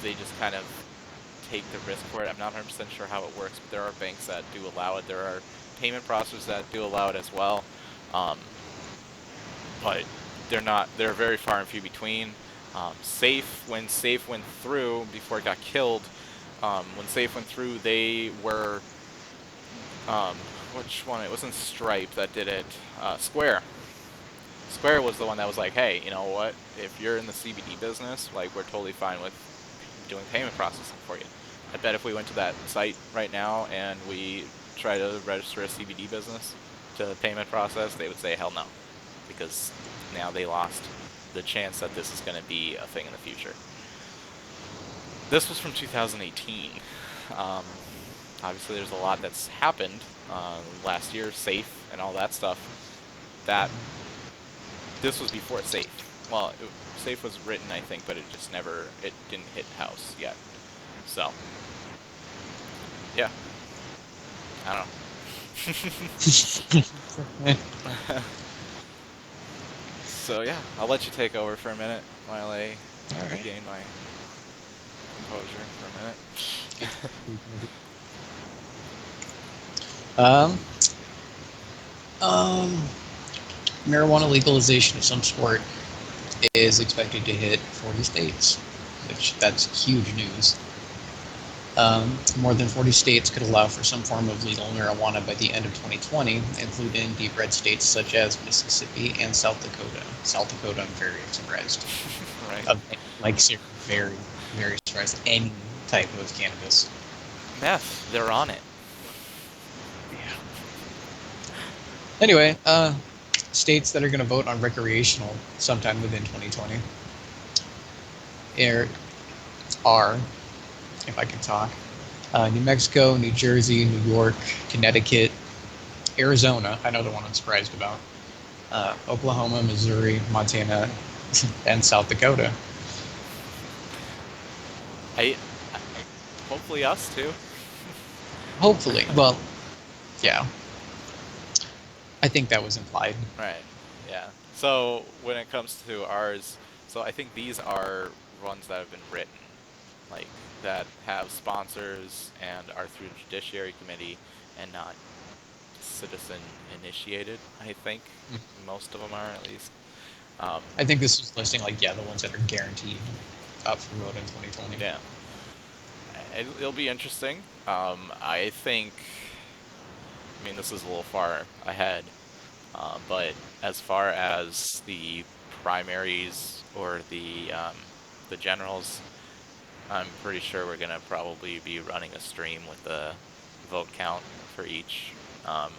They just kind of take the risk for it. I'm not 100% sure how it works, but there are banks that do allow it. There are payment processors that do allow it as well. But they're very far and few between. When Safe went through, before it got killed, when Safe went through, they were, which one? It wasn't Stripe that did it. Square. Square was the one that was like, hey, you know what? If you're in the CBD business, like, we're totally fine with doing payment processing for you. I bet if we went to that site right now and we try to register a CBD business to payment process, they would say hell no, because now they lost the chance that this is going to be a thing in the future. This was from 2018. Obviously, there's a lot that's happened last year, Safe and all that stuff. This was before Safe. Well, Safe was written, I think, but it didn't hit house yet. So, yeah. I don't know. So yeah, I'll let you take over for a minute while I regain my composure for a minute. Marijuana legalization of some sort is expected to hit 40 states, which that's huge news. More than 40 states could allow for some form of legal marijuana by the end of 2020, including deep red states such as Mississippi and South Dakota. South Dakota, I'm very surprised. Right. Like, very, very surprised. Any type of cannabis. Meth, they're on it. Yeah. Anyway, states that are going to vote on recreational sometime within 2020 are, if I can talk, New Mexico, New Jersey, New York, Connecticut, Arizona, I know the one I'm surprised about, Oklahoma, Missouri, Montana, and South Dakota. Hopefully us too. Hopefully. Well, yeah. I think that was implied. Right, yeah. So when it comes to ours, so I think these are ones that have been written, like, that have sponsors and are through the Judiciary Committee and not citizen initiated, I think. Most of them are, at least. I think this is listing, like, the ones that are guaranteed up for vote in 2020. Yeah. It'll be interesting. I think, I mean, this is a little far ahead, but as far as the primaries or the generals, I'm pretty sure we're going to probably be running a stream with the vote count for each. I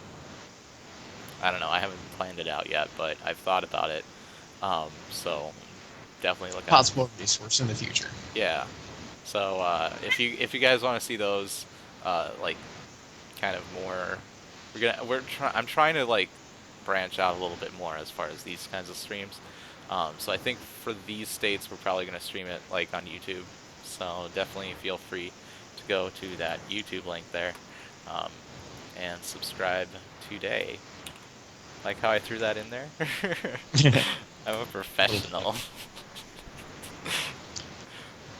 don't know, I haven't planned it out yet, but I've thought about it. So definitely look at possible resource in the future. Yeah. So if you guys want to see those, like, kind of more, I'm trying to, like, branch out a little bit more as far as these kinds of streams. So I think for these states, we're probably going to stream it like on YouTube. So definitely feel free to go to that YouTube link there and subscribe today. Like how I threw that in there? I'm a professional.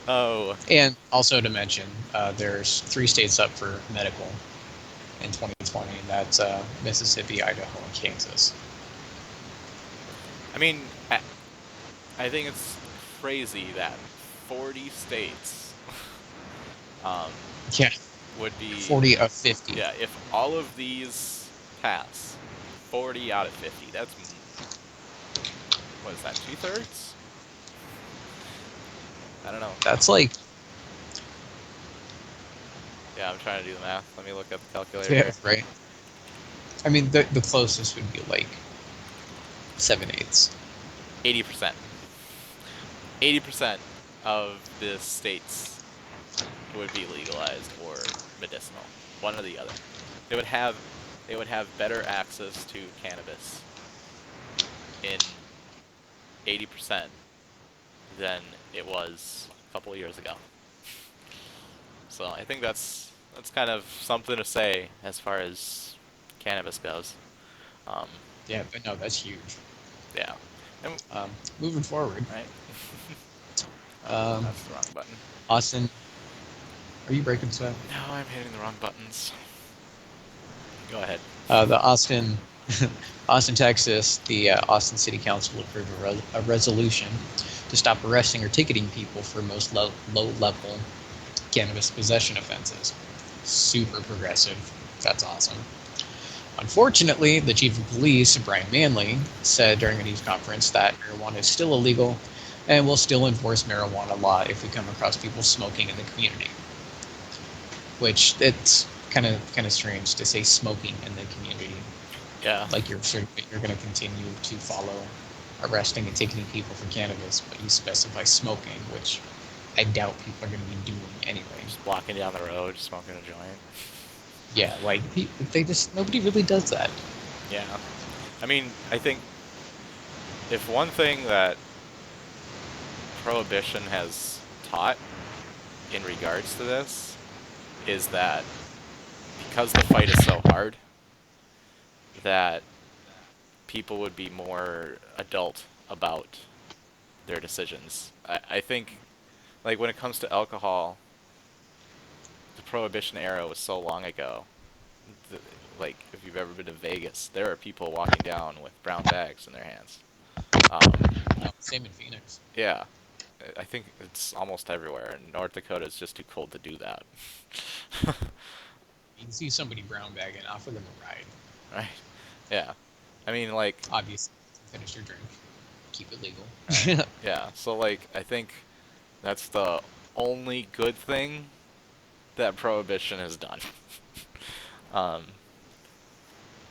Oh. And also to mention, there's 3 states up for medical in 2020. That's Mississippi, Idaho, and Kansas. I mean, I think it's crazy that 40 states Yeah, would be 40 of 50. Yeah, if all of these pass, 40 out of 50. That's, what is that, 2/3? I don't know. That's like, Yeah, I'm trying to do the math. Let me look at the calculator yeah, here. right. I mean, the closest would be like 7/8. 80%. 80% of the states would be legalized or medicinal, one or the other. They would have better access to cannabis in 80% than it was a couple of years ago. So I think that's kind of something to say as far as cannabis goes. Yeah, but no, that's huge. Yeah. And, Moving forward, right. um, That's the wrong button. Austin, are you breaking stuff? No, I'm hitting the wrong buttons. Go ahead. The Austin, Texas, the Austin City Council approved a resolution to stop arresting or ticketing people for most low-level cannabis possession offenses. Super progressive. That's awesome. Unfortunately, the chief of police, Brian Manley, said during a news conference that marijuana is still illegal and will still enforce marijuana law if we come across people smoking in the community. Which, it's kind of strange to say smoking in the community. Yeah. Like you're going to continue to follow arresting and ticketing people for cannabis, but you specify smoking, which I doubt people are going to be doing anyway. Just walking down the road, smoking a joint. Yeah, like nobody really does that. Yeah. I mean, I think if one thing that Prohibition has taught in regards to this is that because the fight is so hard, that people would be more adult about their decisions. I think, like, when it comes to alcohol, the Prohibition era was so long ago. Like, if you've ever been to Vegas, there are people walking down with brown bags in their hands. Same in Phoenix. Yeah. I think it's almost everywhere. In North Dakota, it's just too cold to do that. You can see somebody brown bagging, offer them a ride. Right. Yeah. I mean, like... Obviously, finish your drink. Keep it legal. Right. Yeah, so, like, I think that's the only good thing that Prohibition has done.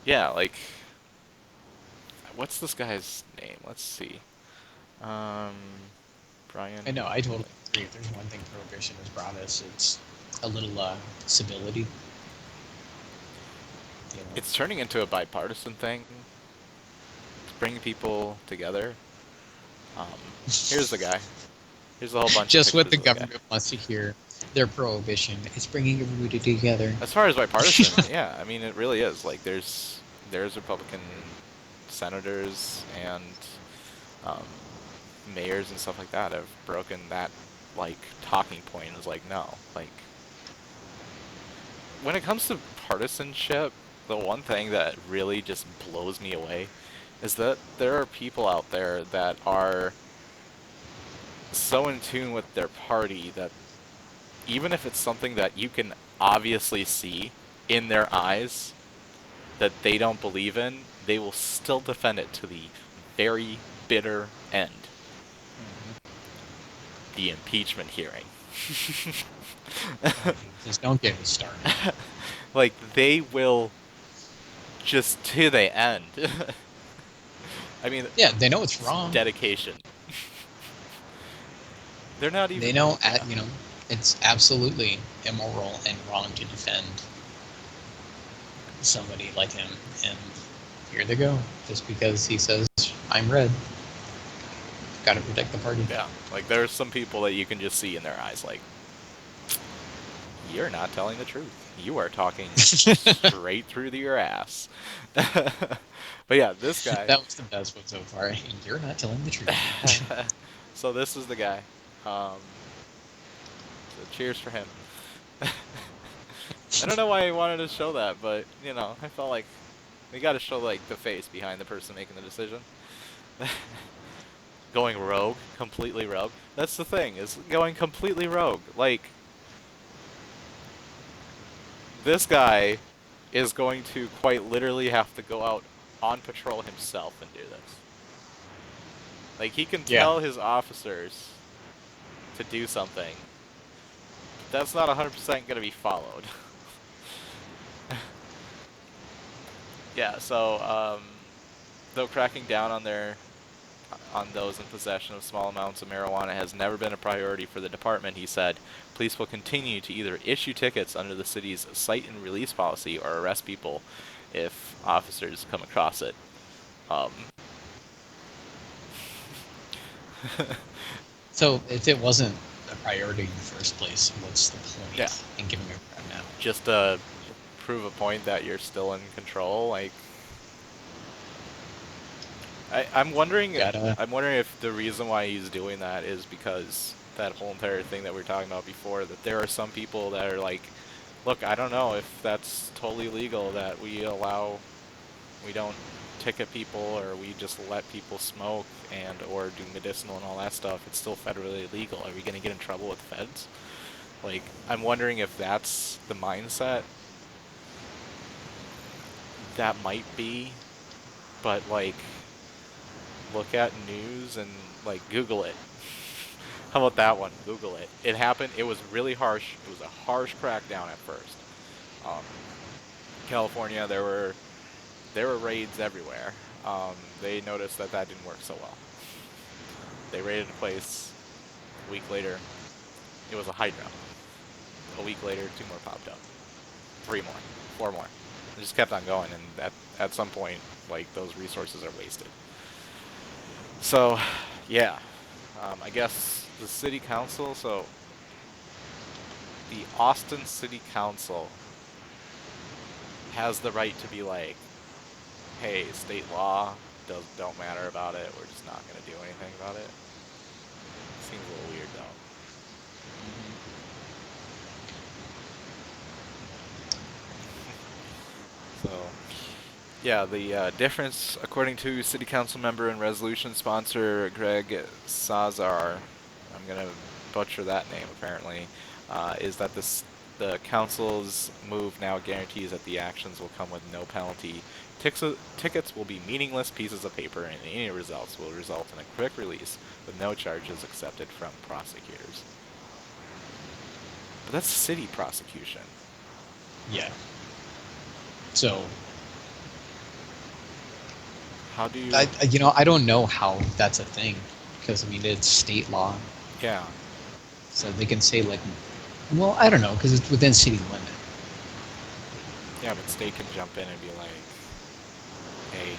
Yeah, like... What's this guy's name? Let's see. Brian... I know, I totally agree. If there's one thing Prohibition has brought us, it's a little civility. You know? It's turning into a bipartisan thing. It's bringing people together. Here's the guy. Here's a whole bunch Just of what the pictures of government wants to hear. Their Prohibition is bringing everybody together. As far as bipartisan, yeah, I mean, it really is. Like, there's Republican senators and mayors and stuff like that have broken that, like, talking point and is like, no. Like, when it comes to partisanship, the one thing that really just blows me away is that there are people out there that are so in tune with their party that even if it's something that you can obviously see in their eyes that they don't believe in, they will still defend it to the very bitter end. The impeachment hearing. Just don't get me started. Like, they will just to the end. I mean, yeah, they know it's wrong. Dedication. They're not even. They know, you know, it's absolutely immoral and wrong to defend somebody like him, and here they go. Just because he says I'm red, got to protect the party. Yeah, like there's some people that you can just see in their eyes, like, you're not telling the truth. You are talking straight through your ass. But yeah, this guy. That was the best one so far. You're not telling the truth. So this is the guy. So cheers for him. I don't know why I wanted to show that, but you know, I felt like we got to show like the face behind the person making the decision. Going rogue, completely rogue. That's the thing, is going completely rogue. Like, this guy is going to quite literally have to go out on patrol himself and do this. Like, he can tell his officers to do something. That's not 100% going to be followed. Yeah, so, though cracking down on those in possession of small amounts of marijuana has never been a priority for the department, he said, police will continue to either issue tickets under the city's cite and release policy or arrest people if officers come across it. So if it wasn't a priority in the first place, what's the point in giving it a crap now? Just to prove a point that you're still in control, like. I'm wondering if the reason why he's doing that is because that whole entire thing that we were talking about before, that there are some people that are like, look, I don't know if that's totally legal that we don't ticket people or we just let people smoke and or do medicinal and all that stuff. It's still federally illegal. Are we going to get in trouble with the feds? Like, I'm wondering if that's the mindset. That might be, but like, look at news and like Google it. How about that one? Google it. It happened. It was really harsh. It was a harsh crackdown at first. California, there were raids everywhere. They noticed that didn't work so well. They raided a place. A week later, it was a hydro. A week later, 2 more popped up. 3 more. 4 more. It just kept on going, and at some point, like, those resources are wasted. So, yeah, I guess the city council, so the Austin City Council has the right to be like, hey, state law don't matter about it, we're just not going to do anything about it. Seems a little weird, though. So, yeah, the difference, according to City Council member and resolution sponsor Greg Sazar, I'm going to butcher that name apparently, is that the council's move now guarantees that the actions will come with no penalty. Tickets will be meaningless pieces of paper, and any results will result in a quick release with no charges accepted from prosecutors. But that's city prosecution. Yeah. So, how do you? I don't know how that's a thing, because I mean it's state law. Yeah. So they can say like, well, I don't know, because it's within city limit. Yeah, but state can jump in and be like, hey,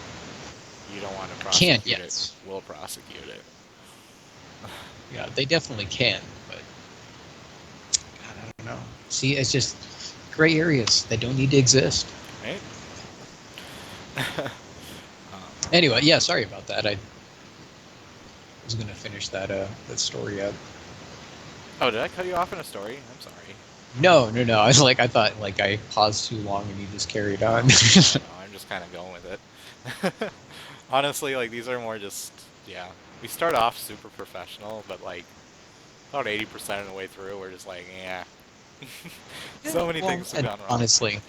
you don't want to prosecute it, we'll prosecute it. Yeah, they definitely can, but God, I don't know. See, it's just gray areas that don't need to exist. Right? Anyway, yeah, sorry about that. I was gonna finish that story up. Oh, did I cut you off in a story? I'm sorry. No. I was like, I thought like I paused too long and you just carried on. No, I'm just kind of going with it. Honestly, like, these are more just, yeah. We start off super professional, but like about 80% of the way through, we're just like, yeah. So many things have gone wrong. Honestly,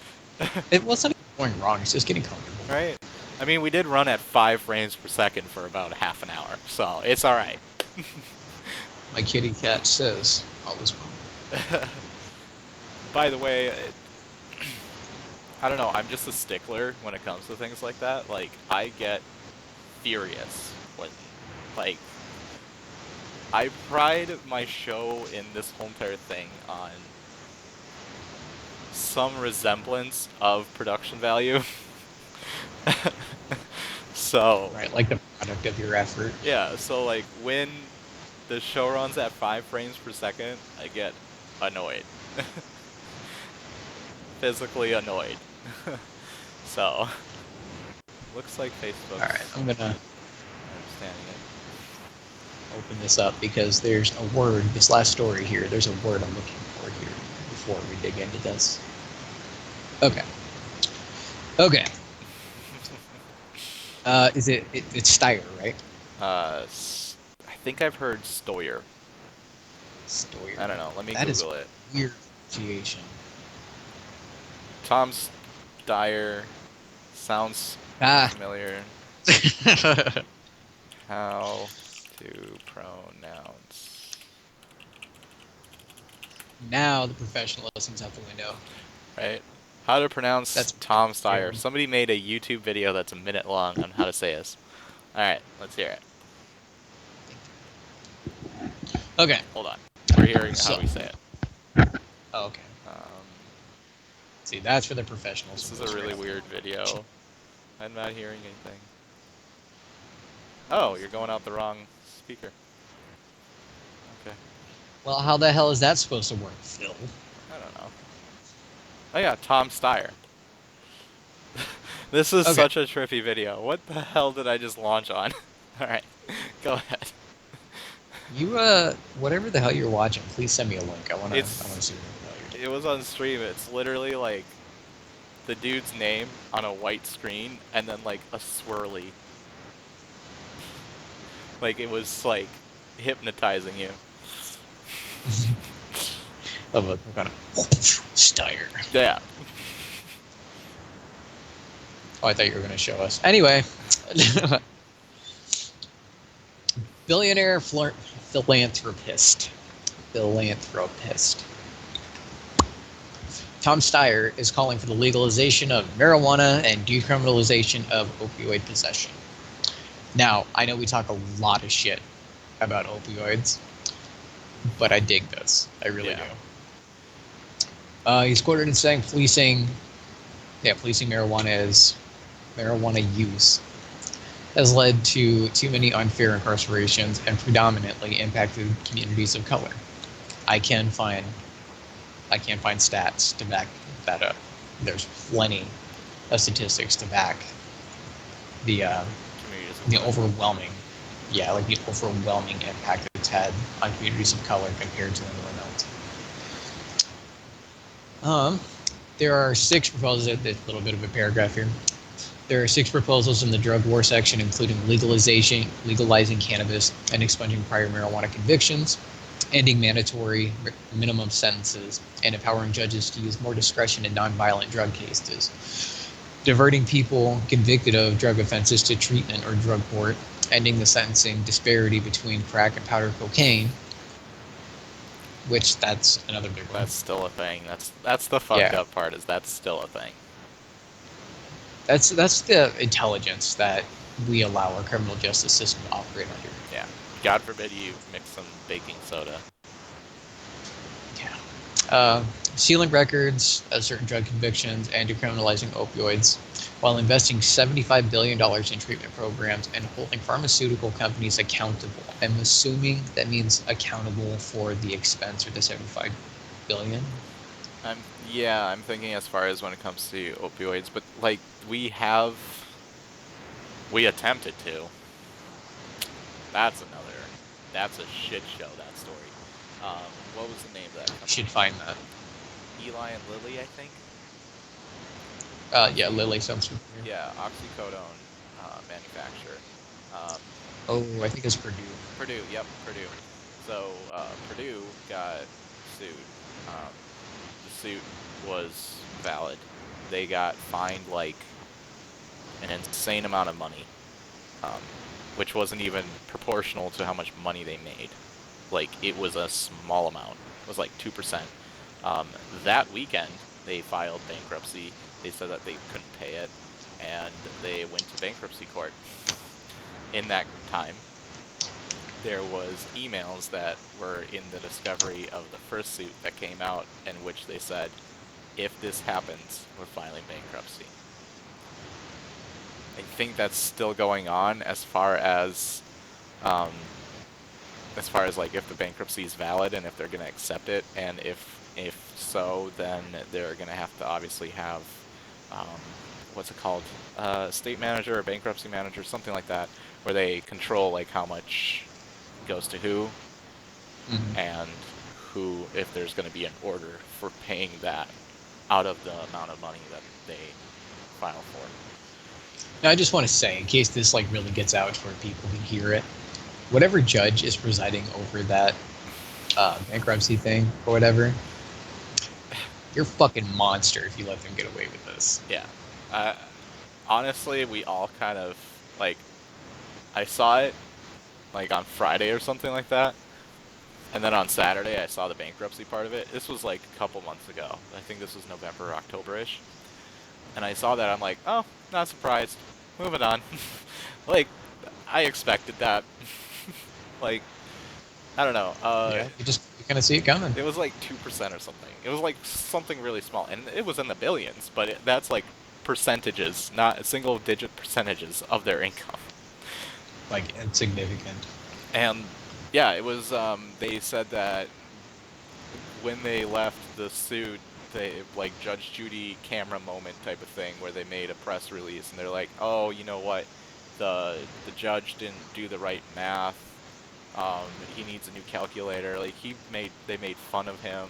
it wasn't going wrong. It's just getting comfortable. Right. I mean, we did run at 5 frames per second for about half an hour, so it's all right. My kitty cat says, all is well. By the way, I don't know, I'm just a stickler when it comes to things like that. Like, I get furious when, like, I pride my show in this whole entire thing on some resemblance of production value. So Right, like the product of your effort. yeah, so like when the show runs at 5 frames per second, I get annoyed. Physically annoyed. So looks like Facebook's All right, I'm gonna understanding it. open this up because there's a word. This last story here. There's a word I'm looking for here before we dig into this. Okay. Okay. Is it's Steyer, right? I think I've heard Stoyer. Stoyer. I don't know. Let me That Google is it. weird pronunciation. Tom Steyer sounds familiar. How to pronounce? Now the professionalism's out the window. Right? How to pronounce That's Tom Steyer. terrible. Somebody made a YouTube video that's a minute long on how to say this. Alright, let's hear it. Okay. Hold on. We're hearing how we say it. Oh, okay. See, that's for the professionals. This is a really weird video. I'm not hearing anything. Oh, you're going out the wrong speaker. Okay. Well, how the hell is that supposed to work, Phil? I don't know. Oh yeah, Tom Steyer. This is such a trippy video. What the hell did I just launch on? Alright, go ahead. You, whatever the hell you're watching, please send me a link. I wanna see what It was on stream. It's literally like the dude's name on a white screen and then like a swirly. Like it was like hypnotizing you. of a kind of Steyer. Yeah. Oh, I thought you were going to show us. Anyway, billionaire philanthropist. Tom Steyer is calling for the legalization of marijuana and decriminalization of opioid possession. Now, I know we talk a lot of shit about opioids, but I dig this. I really do. He's quoted as saying policing marijuana use has led to too many unfair incarcerations and predominantly impacted communities of color. I can't find stats to back that up. There's plenty of statistics to back the overwhelming impact it's had on communities of color compared to everyone else. There are 6 proposals. There's a little bit of a paragraph here. There are 6 proposals in the drug war section, including legalizing cannabis and expunging prior marijuana convictions, ending mandatory minimum sentences, and empowering judges to use more discretion in nonviolent drug cases, diverting people convicted of drug offenses to treatment or drug court, ending the sentencing disparity between crack and powder cocaine, which that's another big one. That's still a thing. That's the fucked up part, is that's still a thing. That's the intelligence that we allow our criminal justice system to operate under. Yeah. God forbid you mix some baking soda. Yeah. Sealing records of certain drug convictions and decriminalizing opioids, while investing $75 billion in treatment programs and holding pharmaceutical companies accountable. I'm assuming that means accountable for the expense or the $75 billion. I'm thinking as far as when it comes to opioids, but like we attempted to. That's a shit show, that story. What was the name of that company? Should find that. Eli and Lilly, I think? Yeah, Lilly sounds familiar. Yeah, oxycodone manufacturer. I think it's Purdue. Purdue. So, Purdue got sued. The suit was valid. They got fined like an insane amount of money, which wasn't even proportional to how much money they made. Like, it was a small amount. It was like 2%. That weekend, they filed bankruptcy. They said that they couldn't pay it, and they went to bankruptcy court. In that time, there was emails that were in the discovery of the first suit that came out, in which they said, if this happens, we're filing bankruptcy. I think that's still going on as far as like if the bankruptcy is valid and if they're going to accept it, and if so, then they're going to have to obviously have what's it called, state manager or bankruptcy manager, something like that, where they control like how much goes to who, and who, if there's going to be an order for paying that out of the amount of money that they file for. Now, I just want to say, in case this like really gets out to where people can hear it, whatever judge is presiding over that bankruptcy thing or whatever, you're a fucking monster if you let them get away with this. Yeah. Honestly, we all kind of, like, I saw it, like, on Friday or something like that, and then on Saturday I saw the bankruptcy part of it. This was, like, a couple months ago. I think this was November or October-ish. And I saw that, I'm like, oh, not surprised. Moving on. Like, I expected that. Like, I don't know. Yeah, you kind of see it coming. It was like 2% or something. It was like something really small, and it was in the billions, but that's like percentages, not single-digit percentages of their income. Like, insignificant. And yeah, it was. They said that when they left the suit, they like Judge Judy camera moment type of thing, where they made a press release, and they're like, "Oh, you know what? The judge didn't do the right math. He needs a new calculator." Like they made fun of him.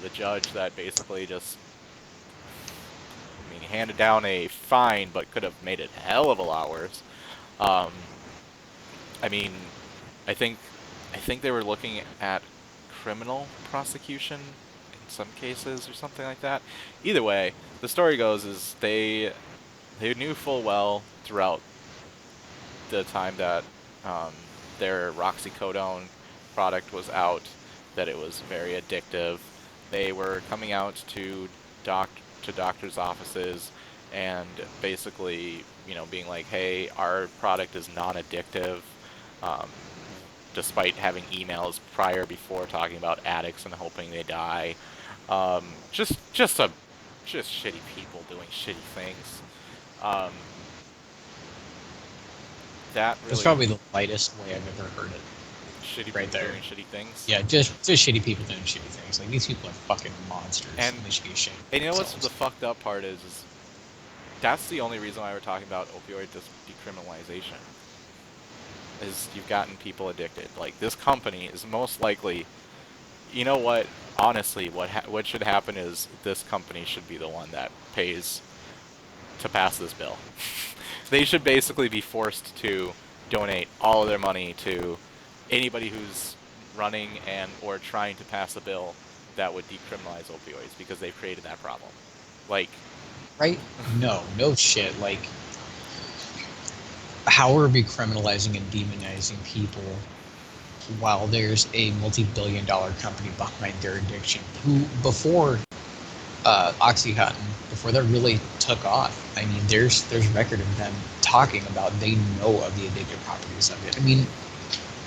The judge that basically just, I mean, handed down a fine, but could have made it a hell of a lot worse. I mean, I think they were looking at criminal prosecution in some cases or something like that. Either way, the story goes is they knew full well throughout the time that their roxycodone product was out that it was very addictive. They were coming out to doctors' offices and basically, you know, being like, "Hey, our product is non-addictive," despite having emails before talking about addicts and hoping they die. Just shitty people doing shitty things. That really, That's probably the lightest way I've ever heard it. shitty right people there. doing shitty things. Yeah, just shitty people doing shitty things. Like, these people are fucking monsters, And- they should be ashamed. And you know what's themselves. the fucked up part is that's the only reason why we're talking about opioid decriminalization. Is you've gotten people addicted. Like, this company is most likely, you know what? Honestly, what should happen is this company should be the one that pays to pass this bill. They should basically be forced to donate all of their money to anybody who's running and or trying to pass a bill that would decriminalize opioids, because they've created that problem. Like, Right? No shit. Like, how are we criminalizing and demonizing people while there's a multi-billion-dollar company behind their addiction who, before Oxycontin, before that really took off, I mean, there's record of them talking about they know of the addictive properties of it. I mean,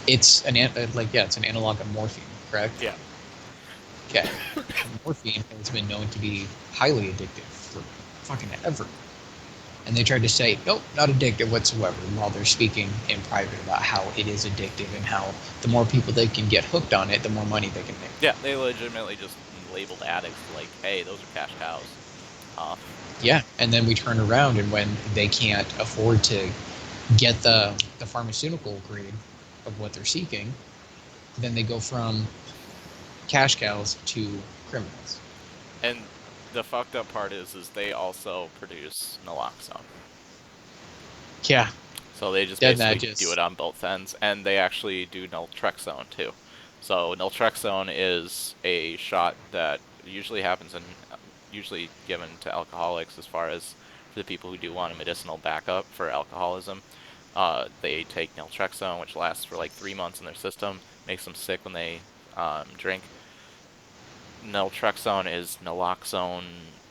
it's an analog of morphine, correct? yeah. Okay. Morphine has been known to be highly addictive for fucking ever. And they tried to say, nope, not addictive whatsoever, while they're speaking in private about how it is addictive and how the more people they can get hooked on it, the more money they can make. Yeah, they legitimately just labeled addicts like, hey, those are cash cows. Yeah, and then we turn around, and when they can't afford to get the pharmaceutical grade of what they're seeking, then they go from cash cows to criminals. And the fucked up part is they also produce naloxone. Yeah. So they just Then basically do it on both ends, and they actually do naltrexone too. So naltrexone is a shot that usually usually given to alcoholics, as far as for the people who do want a medicinal backup for alcoholism. They take naltrexone, which lasts for like 3 months in their system, makes them sick when they drink. Naltrexone is naloxone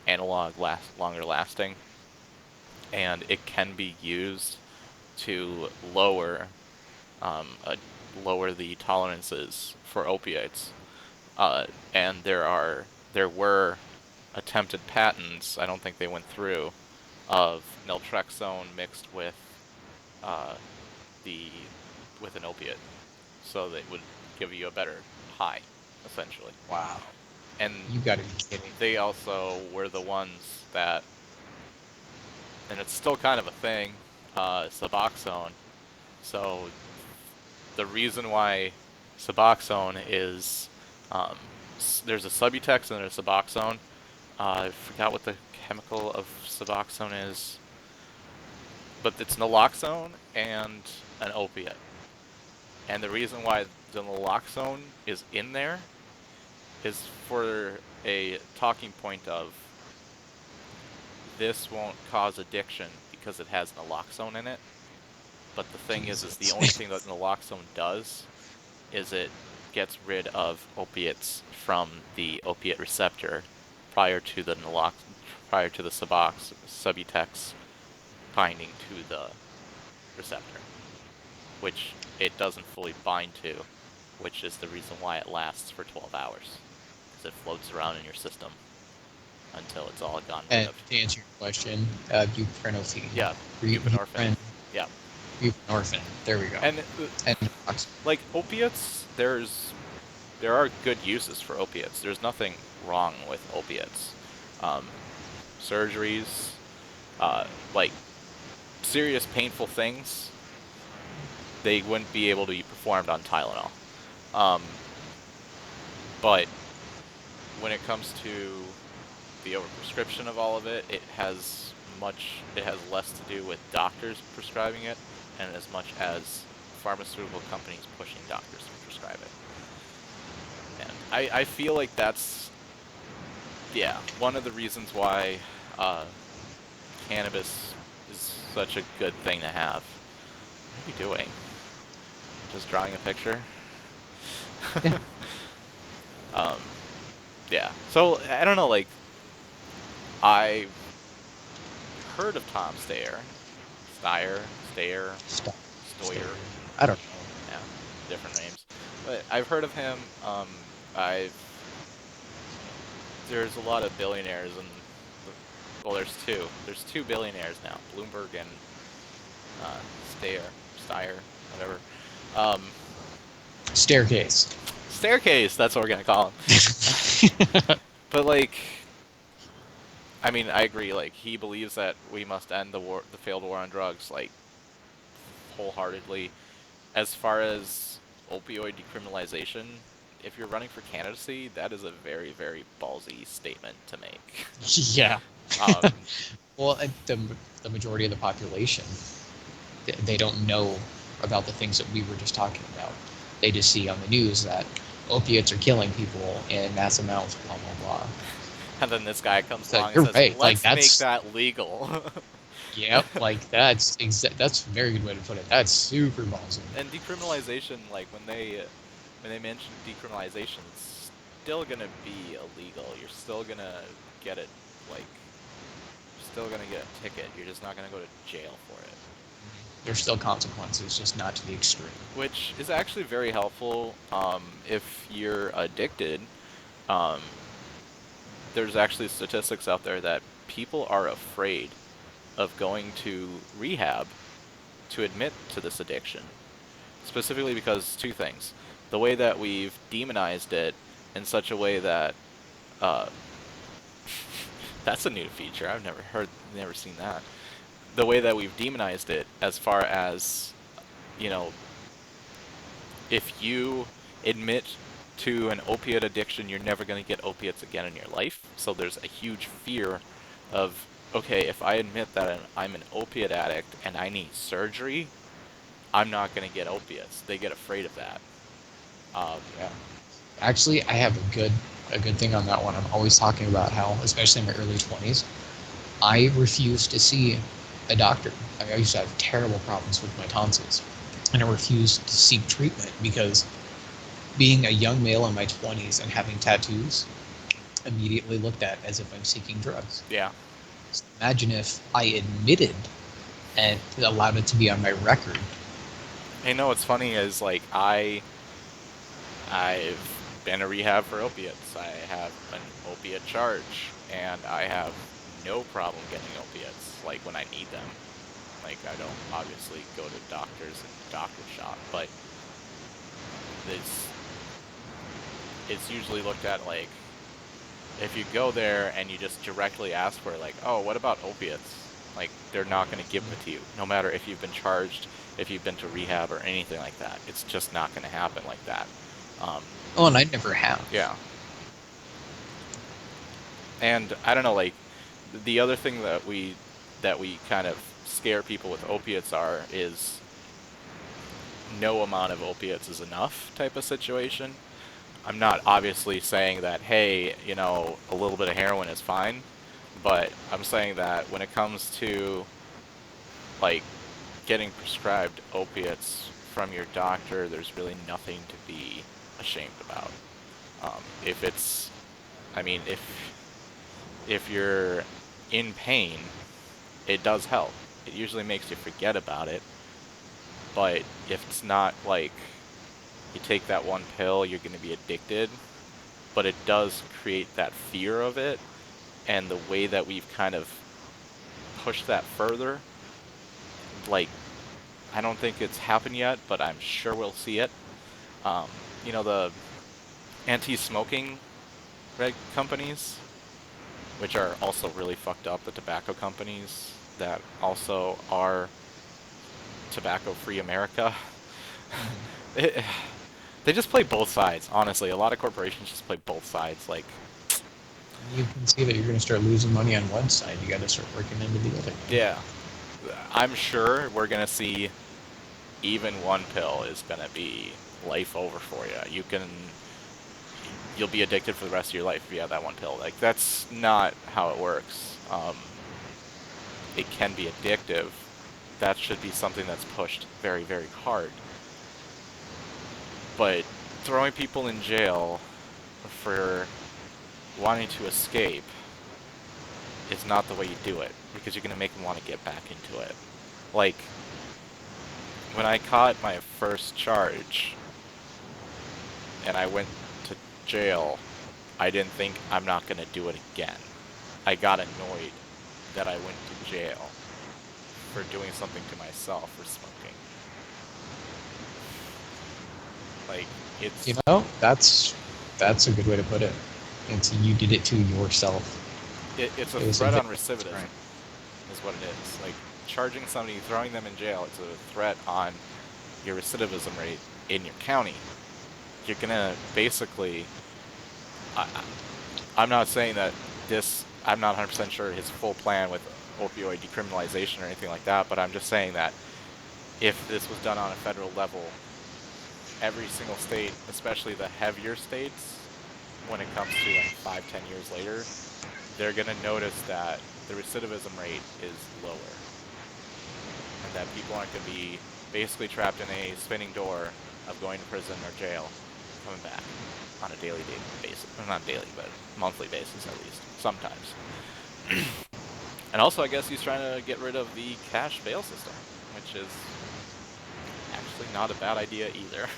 analog, longer lasting, and it can be used to lower the tolerances for opioids. And there were attempted patents, I don't think they went through, of naltrexone mixed with uh, with an opiate, so that would give you a better high, essentially. Wow. And You gotta be kidding. they also were the ones that, and it's still kind of a thing, Suboxone. So the reason why Suboxone is, there's a Subutex and there's Suboxone. I forgot what the chemical of Suboxone is, but it's naloxone and an opiate. And the reason why the naloxone is in there is for a talking point of, this won't cause addiction because it has naloxone in it. But the thing is the only thing that naloxone does is it gets rid of opiates from the opiate receptor prior to the Subutex binding to the receptor, which it doesn't fully bind to, which is the reason why it lasts for 12 hours, because it floats around in your system until it's all gone rid And of. to answer your question, buprenorphine. Yeah, buprenorphine. Yeah. Buprenorphine. There we go. And naloxone. like opiates, there are good uses for opiates. There's nothing wrong with opiates. Surgeries, like serious painful things, they wouldn't be able to be performed on Tylenol. But when it comes to the overprescription of all of it, it has less to do with doctors prescribing it, and as much as pharmaceutical companies pushing doctors to prescribe it. And I feel like that's, yeah, one of the reasons why cannabis is such a good thing to have. What are you doing? Just drawing a picture? Yeah. So, I don't know, like, I heard of Tom Steyer. Steyer? Stoyer? I don't know. Yeah, different names. But I've heard of him. There's a lot of billionaires, and well, there's two. There's 2 billionaires now, Bloomberg and Steyer, whatever. Staircase. Staircase. That's what we're gonna call him. But like, I mean, I agree. Like, he believes that we must end the failed war on drugs, like, wholeheartedly. As far as opioid decriminalization, if you're running for candidacy, that is a very, very ballsy statement to make. Yeah. Well, the majority of the population, they don't know about the things that we were just talking about. They just see on the news that opiates are killing people in mass amounts, blah, blah, blah. And then this guy comes So along and you're says, right. let's Like, make that legal. Yep, like that's a very good way to put it. That's super ballsy. And decriminalization, like, when they mention decriminalization, it's still gonna be illegal. You're still gonna get it, like, you're still gonna get a ticket. You're just not gonna go to jail for it. There's still consequences, just not to the extreme. Which is actually very helpful if you're addicted. There's actually statistics out there that people are afraid of going to rehab to admit to this addiction. Specifically because 2 things. The way that we've demonized it in such a way that that's a new feature. I've never seen that. The way that we've demonized it, as far as, you know, if you admit to an opiate addiction, you're never going to get opiates again in your life. So there's a huge fear of, okay, if I admit that I'm an opiate addict and I need surgery, I'm not going to get opiates. They get afraid of that. Yeah. Actually, I have a good thing on that one. I'm always talking about how, especially in my early 20s, I refused to see a doctor. I mean, I used to have terrible problems with my tonsils, and I refused to seek treatment because being a young male in my 20s and having tattoos immediately looked at as if I'm seeking drugs. Yeah. So imagine if I admitted and allowed it to be on my record. Hey, no, what's funny is, like, I've been to rehab for opiates. I have an opiate charge, and I have no problem getting opiates, like when I need them. Like, I don't obviously go to doctors and doctor shop, but it's usually looked at like, if you go there and you just directly ask for like, oh, what about opiates? Like, they're not going to give them to you, no matter if you've been charged, if you've been to rehab or anything like that. It's just not going to happen like that. Oh, and I never have. Yeah. And I don't know, like, the other thing that we kind of scare people with opiates is no amount of opiates is enough type of situation. I'm not obviously saying that, hey, you know, a little bit of heroin is fine, but I'm saying that when it comes to, like, getting prescribed opiates from your doctor, there's really nothing to be ashamed about. If it's, I mean, if you're in pain, it does help. It usually makes you forget about it, but if it's not like you take that one pill, you're going to be addicted, but it does create that fear of it, and the way that we've kind of pushed that further, like, I don't think it's happened yet, but I'm sure we'll see it. You know, the anti-smoking companies, which are also really fucked up, the tobacco companies that also are tobacco-free America. They just play both sides, honestly. A lot of corporations just play both sides. Like, You can see that you're going to start losing money on one side. You got to start working into the other. yeah. I'm sure we're going to see even one pill is going to be life over for you. You'll be addicted for the rest of your life if you have that one pill. Like, that's not how it works. It can be addictive. That should be something that's pushed very, very hard. But throwing people in jail for wanting to escape is not the way you do it, because you're going to make them want to get back into it. Like, when I caught my first charge and I went to jail, I didn't think, I'm not going to do it again. I got annoyed that I went to jail for doing something to myself, for smoking. Like, it's... You know, that's a good way to put it. It's you did it to yourself. It's a threat on recidivism, is what it is. Like, charging somebody, throwing them in jail, it's a threat on your recidivism rate in your county. You're gonna basically... I'm not saying that I'm not 100% sure his full plan with opioid decriminalization or anything like that, but I'm just saying that if this was done on a federal level, every single state, especially the heavier states, when it comes to like 5-10 years later, they're going to notice that the recidivism rate is lower, and that people aren't going to be basically trapped in a spinning door of going to prison or jail, coming back on a daily basis. Well, not daily, but monthly basis at least, sometimes. And also, I guess he's trying to get rid of the cash bail system, which is actually not a bad idea either.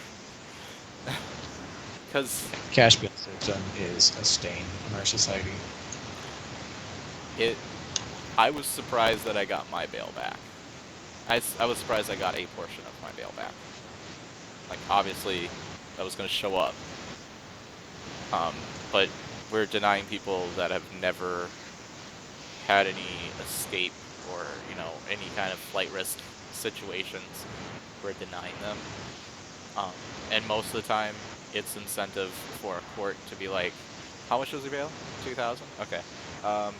Because Cash bail system is a stain in our society. I was surprised that I got my bail back. I was surprised I got a portion of my bail back. Like, obviously, that was going to show up. But we're denying people that have never had any escape or, you know, any kind of flight risk situations. We're denying them. And most of the time, it's incentive for a court to be like, how much was your bail? $2,000? Okay.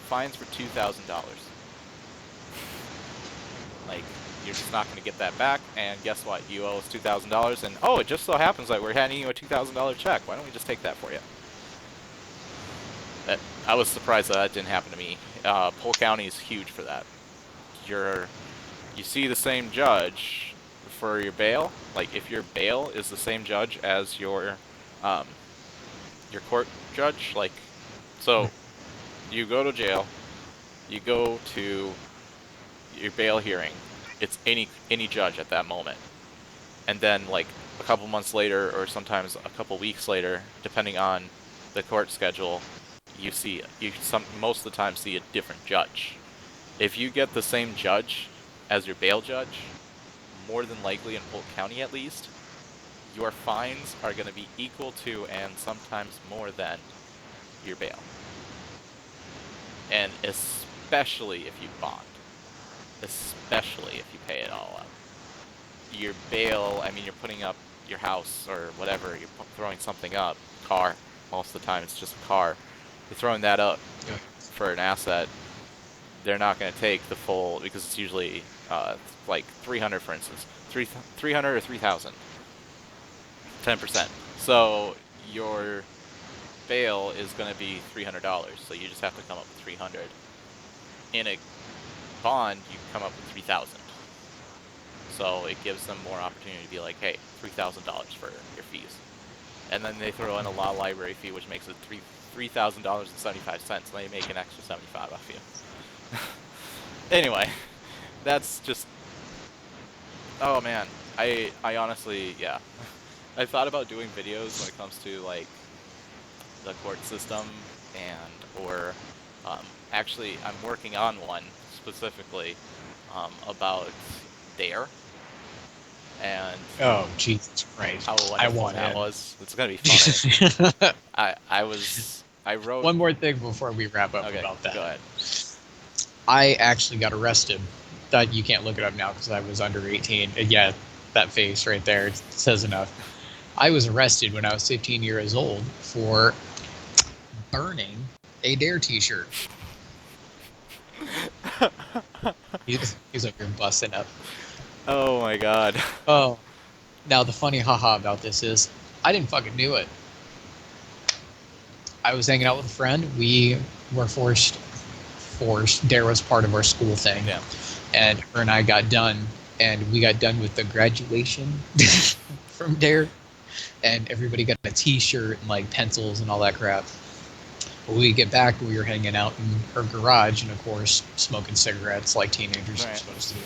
Fines for $2,000. Like, you're just not going to get that back, and guess what? You owe us $2,000, and oh, it just so happens that we're handing you a $2,000 check. Why don't we just take that for you? I was surprised that didn't happen to me. Polk County is huge for that. You see the same judge for your bail. Like, if your bail is the same judge as your court judge, like, so you go to jail, you go to your bail hearing, it's any judge at that moment. And then, like, a couple months later, or sometimes a couple weeks later, depending on the court schedule, most of the time see a different judge. If you get the same judge as your bail judge, more than likely in Polk County at least, your fines are going to be equal to and sometimes more than your bail. And especially if you bond. Especially if you pay it all up. Your bail, I mean, you're putting up your house or whatever, you're throwing something up, car, most of the time it's just a car. You're throwing that up for an asset, they're not going to take the full, because it's usually like 300 for instance, 300 or 3,000, 10%. So your bail is going to be $300, so you just have to come up with 300. In a bond, you come up with 3,000. So it gives them more opportunity to be like, hey, $3,000 for your fees. And then they throw in a law library fee, which makes it $3,000.75, and they make an extra 75 off you. Anyway, that's just, oh man, I honestly, yeah. I thought about doing videos when it comes to like the court system or actually I'm working on one specifically about DARE and Oh, Jesus Christ. how I wonderful want that in. was. It's gonna be funny. I wrote One more thing before we wrap up okay, about that. go ahead. I actually got arrested. That you can't look it up now because I was under 18. Yeah, that face right there says enough. I was arrested when I was 15 years old for burning a DARE t-shirt. He's up here busting up. Oh my god. Oh, now the funny haha about this is I didn't fucking do it. I was hanging out with a friend. We were forced. DARE was part of our school thing. Yeah. And her and I got done, and we got done with the graduation from DARE, and everybody got a t-shirt and like pencils and all that crap. When we get back, we were hanging out in her garage and of course smoking cigarettes like teenagers are supposed to do.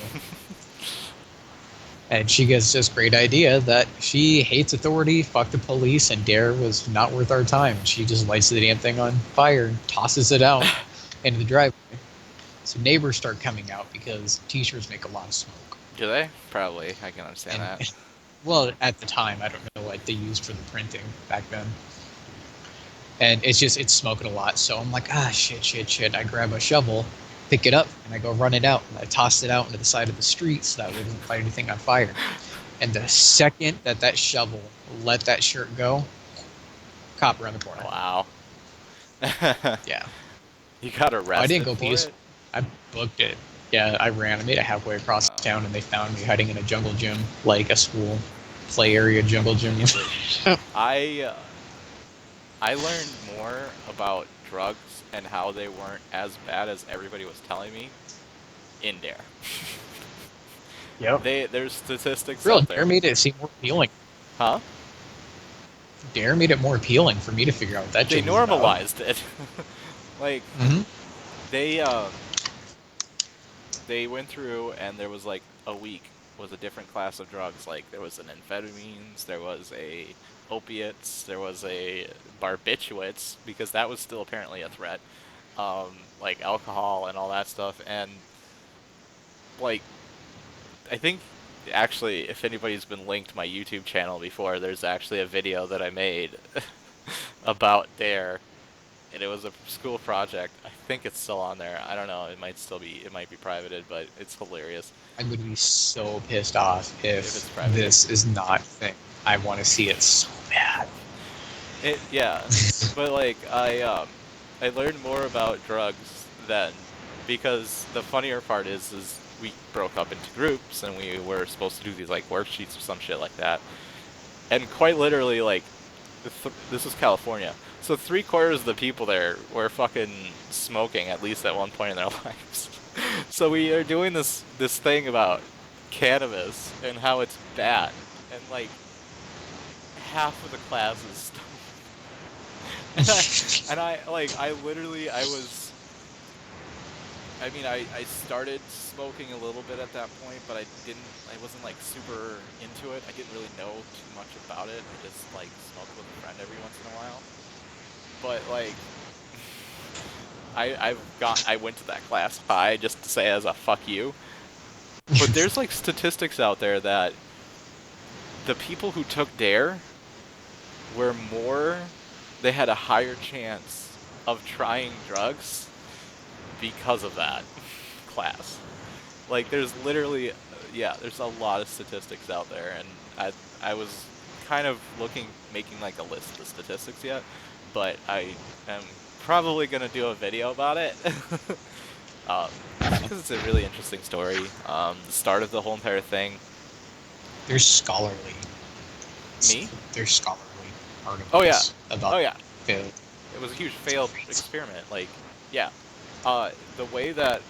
And she gets this great idea that she hates authority, fuck the police, and DARE was not worth our time. She just lights the damn thing on fire and tosses it out into the driveway. So neighbors start coming out because t-shirts make a lot of smoke. Do they? Probably. I can understand that. Well, at the time, I don't know what they used for the printing back then. And it's smoking a lot. So I'm like, shit. I grab a shovel, pick it up, and I go run it out. And I toss it out into the side of the street so that way it doesn't light anything on fire. And the second that shovel let that shirt go, cop around the corner. Wow. Yeah. You got arrested. I didn't go for peace. it? I booked it. Yeah, I ran. I made it halfway across town, and they found me hiding in a jungle gym, like a school play area jungle gym. I learned more about drugs and how they weren't as bad as everybody was telling me in DARE. Yep. There's statistics Real out there. DARE made it seem more appealing. Huh? DARE made it more appealing for me to figure out what that They shit was about. normalized it. Like, they went through and there was like a week was a different class of drugs. Like there was an amphetamines, there was a opiates, there was a barbiturates, because that was still apparently a threat. Like alcohol and all that stuff. And like, I think actually if anybody's been linked to my YouTube channel before, there's actually a video that I made about DARE. And it was a school project. I think it's still on there. I don't know. It might be privated, but it's hilarious. I'm going to be so pissed off if private. this is not a thing. I want to see it so bad. Yeah, but like I learned more about drugs then, because the funnier part is we broke up into groups and we were supposed to do these like worksheets or some shit like that. And quite literally, like, this is California. So 3/4 of the people there were fucking smoking, at least at one point in their lives. So we are doing this thing about cannabis and how it's bad, and like half of the class is stoned. And I started smoking a little bit at that point, but I wasn't like super into it. I didn't really know too much about it. I just like smoked with a friend every once in a while. But like, I went to that class high just to say as a fuck you. But there's like statistics out there that the people who took Dare were they had a higher chance of trying drugs because of that class. Like there's literally, yeah, there's a lot of statistics out there, and I was kind of making like a list of the statistics yet, but I am probably gonna do a video about it. Just because it's a really interesting story. The start of the whole entire thing. There's scholarly. Me? There's scholarly articles Oh yeah. about Oh yeah. failure. It was a huge failed experiment. Like, yeah. The way that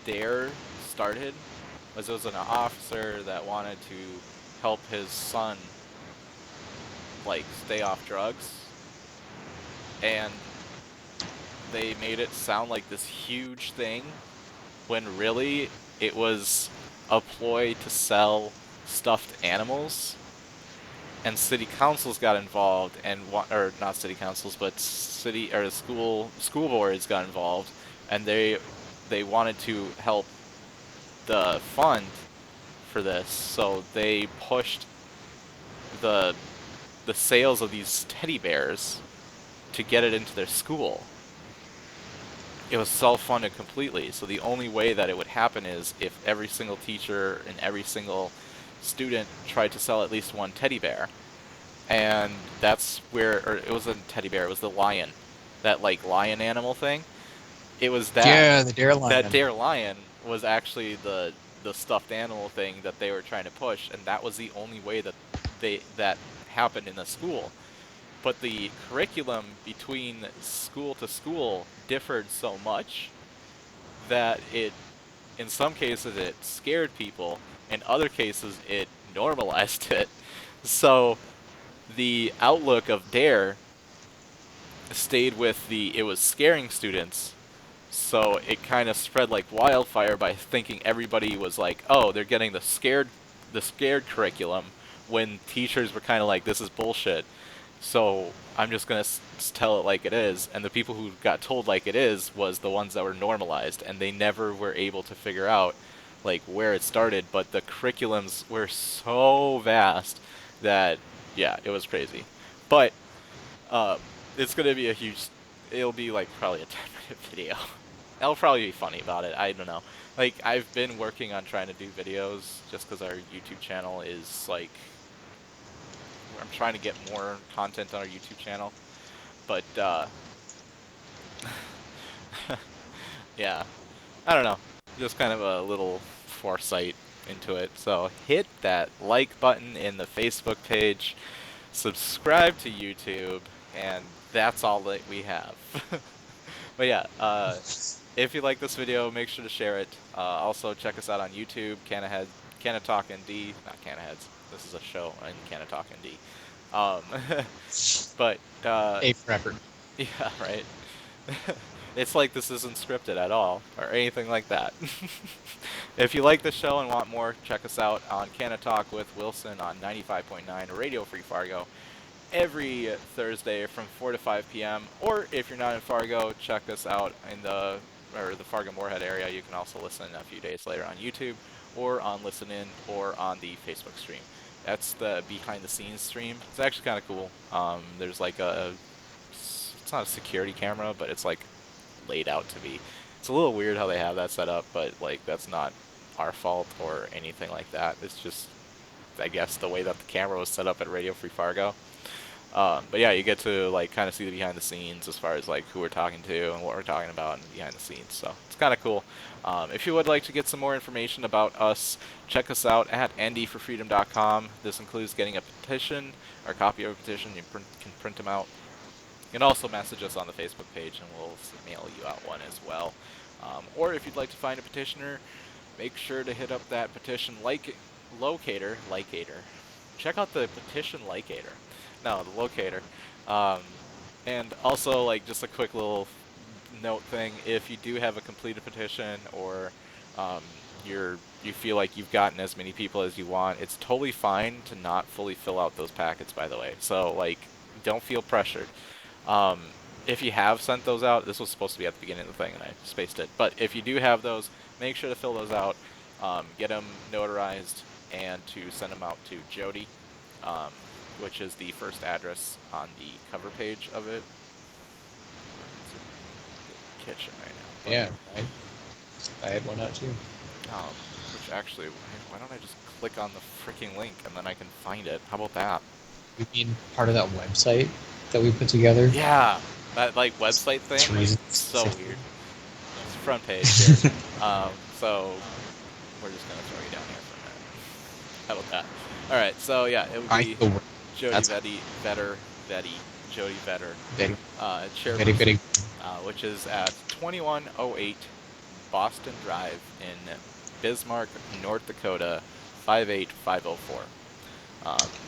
Dare started was it was an officer that wanted to help his son, like, stay off drugs. And they made it sound like this huge thing, when really it was a ploy to sell stuffed animals. And city councils got involved, and or not city councils, but city or school boards got involved, and they wanted to help the fund for this, so they pushed the sales of these teddy bears to get it into their school. It was self-funded completely, so the only way that it would happen is if every single teacher and every single student tried to sell at least one teddy bear. And that's where, or it wasn't a teddy bear, it was the lion. That, like, lion animal thing. It was that. Yeah, the Dare Lion. That Dare Lion was actually the stuffed animal thing that they were trying to push, and that was the only way that that happened in the school. But the curriculum between school to school differed so much that in some cases it scared people, in other cases it normalized it. So the outlook of Dare stayed with it was scaring students, so it kind of spread like wildfire by thinking everybody was like, oh, they're getting the scared curriculum, when teachers were kind of like, this is bullshit. So I'm just going to tell it like it is. And the people who got told like it is was the ones that were normalized, and they never were able to figure out like where it started. But the curriculums were so vast that, yeah, it was crazy. But it's going to be it'll be like probably a 10-minute video. I'll probably be funny about it. I don't know. Like, I've been working on trying to do videos just because our YouTube channel is like, I'm trying to get more content on our YouTube channel, but yeah, I don't know, just kind of a little foresight into it. So hit that like button in the Facebook page, subscribe to YouTube, and that's all that we have. But yeah, if you like this video, make sure to share it. Also check us out on YouTube, Canna Talk ND, not Canna Heads. This is a show on Canna Talk ND. But A for effort. yeah, right. It's like this isn't scripted at all, or anything like that. If you like the show and want more, check us out on Canna Talk with Wilson on 95.9 Radio Free Fargo every Thursday from 4 to 5 p.m. Or if you're not in Fargo, check us out in the Fargo-Moorhead area. You can also listen a few days later on YouTube, or on Listen In, or on the Facebook stream. That's the behind-the-scenes stream. It's actually kind of cool. There's like it's not a security camera, but it's like laid out to be. It's a little weird how they have that set up, but like that's not our fault or anything like that. It's just, I guess, the way that the camera was set up at Radio Free Fargo. But yeah, you get to like kind of see the behind the scenes as far as like who we're talking to and what we're talking about and behind the scenes. So it's kind of cool. If you would like to get some more information about us, check us out at ndforfreedom.com. This includes getting a petition or a copy of a petition. You can print them out. You can also message us on the Facebook page, and we'll mail you out one as well. Or if you'd like to find a petitioner, make sure to hit up that petition locator. Check out the petition locator. No, the locator. And also, like, just a quick little note thing, if you do have a completed petition, or you feel like you've gotten as many people as you want, it's totally fine to not fully fill out those packets, by the way. So, like, don't feel pressured. if you have sent those out, this was supposed to be at the beginning of the thing, and I spaced it. But if you do have those, make sure to fill those out, get them notarized, and to send them out to Jody, which is the first address on the cover page of it. It's in the kitchen right now. But, Yeah, I had one out too. which actually, why don't I just click on the freaking link and then I can find it? How about that? You mean part of that website that we put together? Yeah, that like website thing. It's so weird. It's the front page here. So we're just gonna throw you down here for a minute. How about that? All right. So yeah, it would be Jody Vetter, Jody Vetter, chairperson, which is at 2108 Boston Drive in Bismarck, North Dakota, 58504.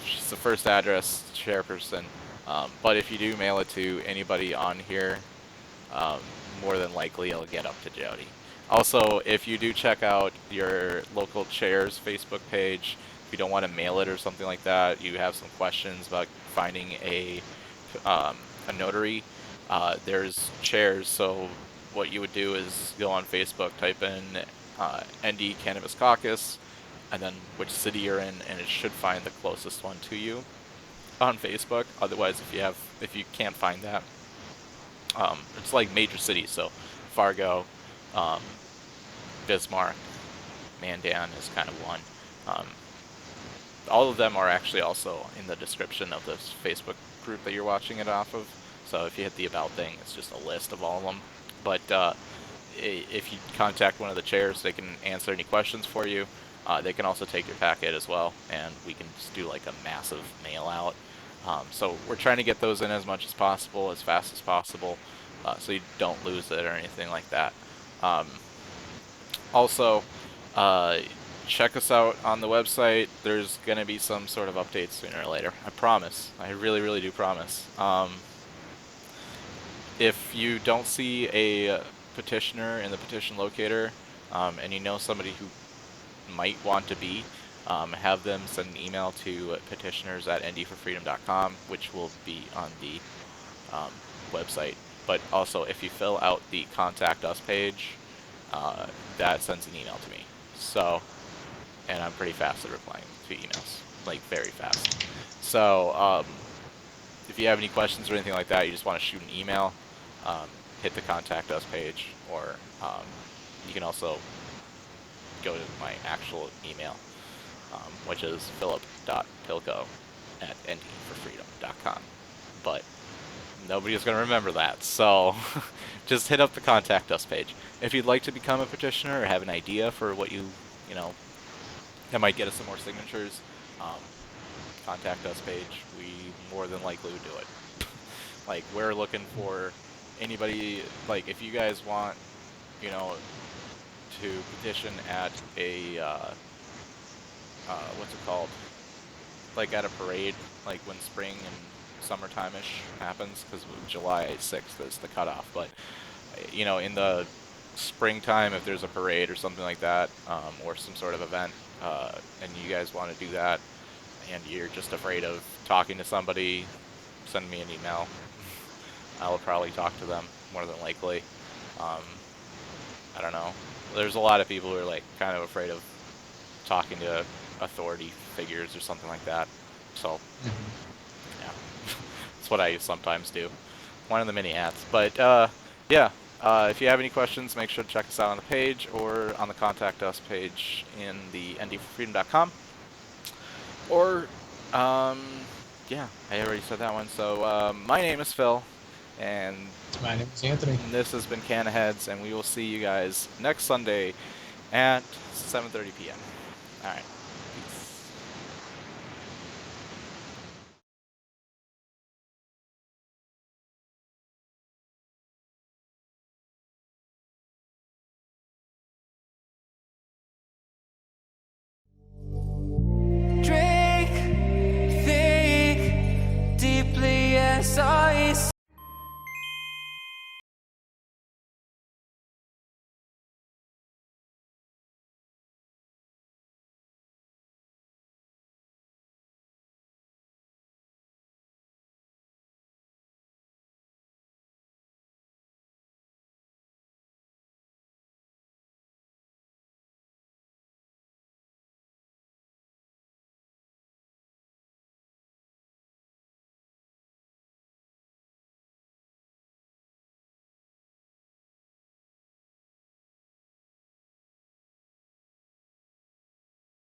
She's the first address, chairperson. But if you do mail it to anybody on here, more than likely it'll get up to Jody. Also, if you do check out your local chair's Facebook page, if you don't want to mail it or something like that, you have some questions about finding a notary, there's chairs. So what you would do is go on Facebook, type in ND Cannabis Caucus, and then which city you're in, and it should find the closest one to you on Facebook. Otherwise, if you can't find that, it's like major cities, so Fargo, Bismarck, Mandan is kind of one. All of them are actually also in the description of this Facebook group that you're watching it off of. So if you hit the about thing, it's just a list of all of them. But if you contact one of the chairs, they can answer any questions for you. They can also take your packet as well, and we can just do like a massive mail out. So we're trying to get those in as much as possible, as fast as possible, so you don't lose it or anything like that. Also, check us out on the website. There's going to be some sort of update sooner or later. I promise. I really, really do promise. If you don't see a petitioner in the petition locator, and you know somebody who might want to be, have them send an email to petitioners@ndforfreedom.com, which will be on the website. But also, if you fill out the contact us page, that sends an email to me. So, and I'm pretty fast at replying to emails, like very fast. So if you have any questions or anything like that, you just want to shoot an email, hit the contact us page, or you can also go to my actual email, which is philip.pilko@ndforfreedom.com. But nobody's going to remember that, so just hit up the contact us page. If you'd like to become a petitioner or have an idea for what you know, that might get us some more signatures, contact us page. We more than likely would do it. Like, we're looking for anybody, like, if you guys want, you know, to petition at a, what's it called? Like at a parade, like when spring and summertime-ish happens, because July 6th is the cutoff. But, you know, in the springtime, if there's a parade or something like that, or some sort of event, and you guys want to do that, and you're just afraid of talking to somebody, send me an email. I'll probably talk to them, more than likely. I don't know. There's a lot of people who are like kind of afraid of talking to authority figures or something like that. So, yeah, that's what I sometimes do. One of the many hats. But yeah, if you have any questions, make sure to check us out on the page or on the contact us page in the ndforfreedom.com. Or, yeah, I already said that one. So my name is Phil. And my name is Anthony. And this has been Canna Heads, and we will see you guys next Sunday at 7:30 p.m. All right.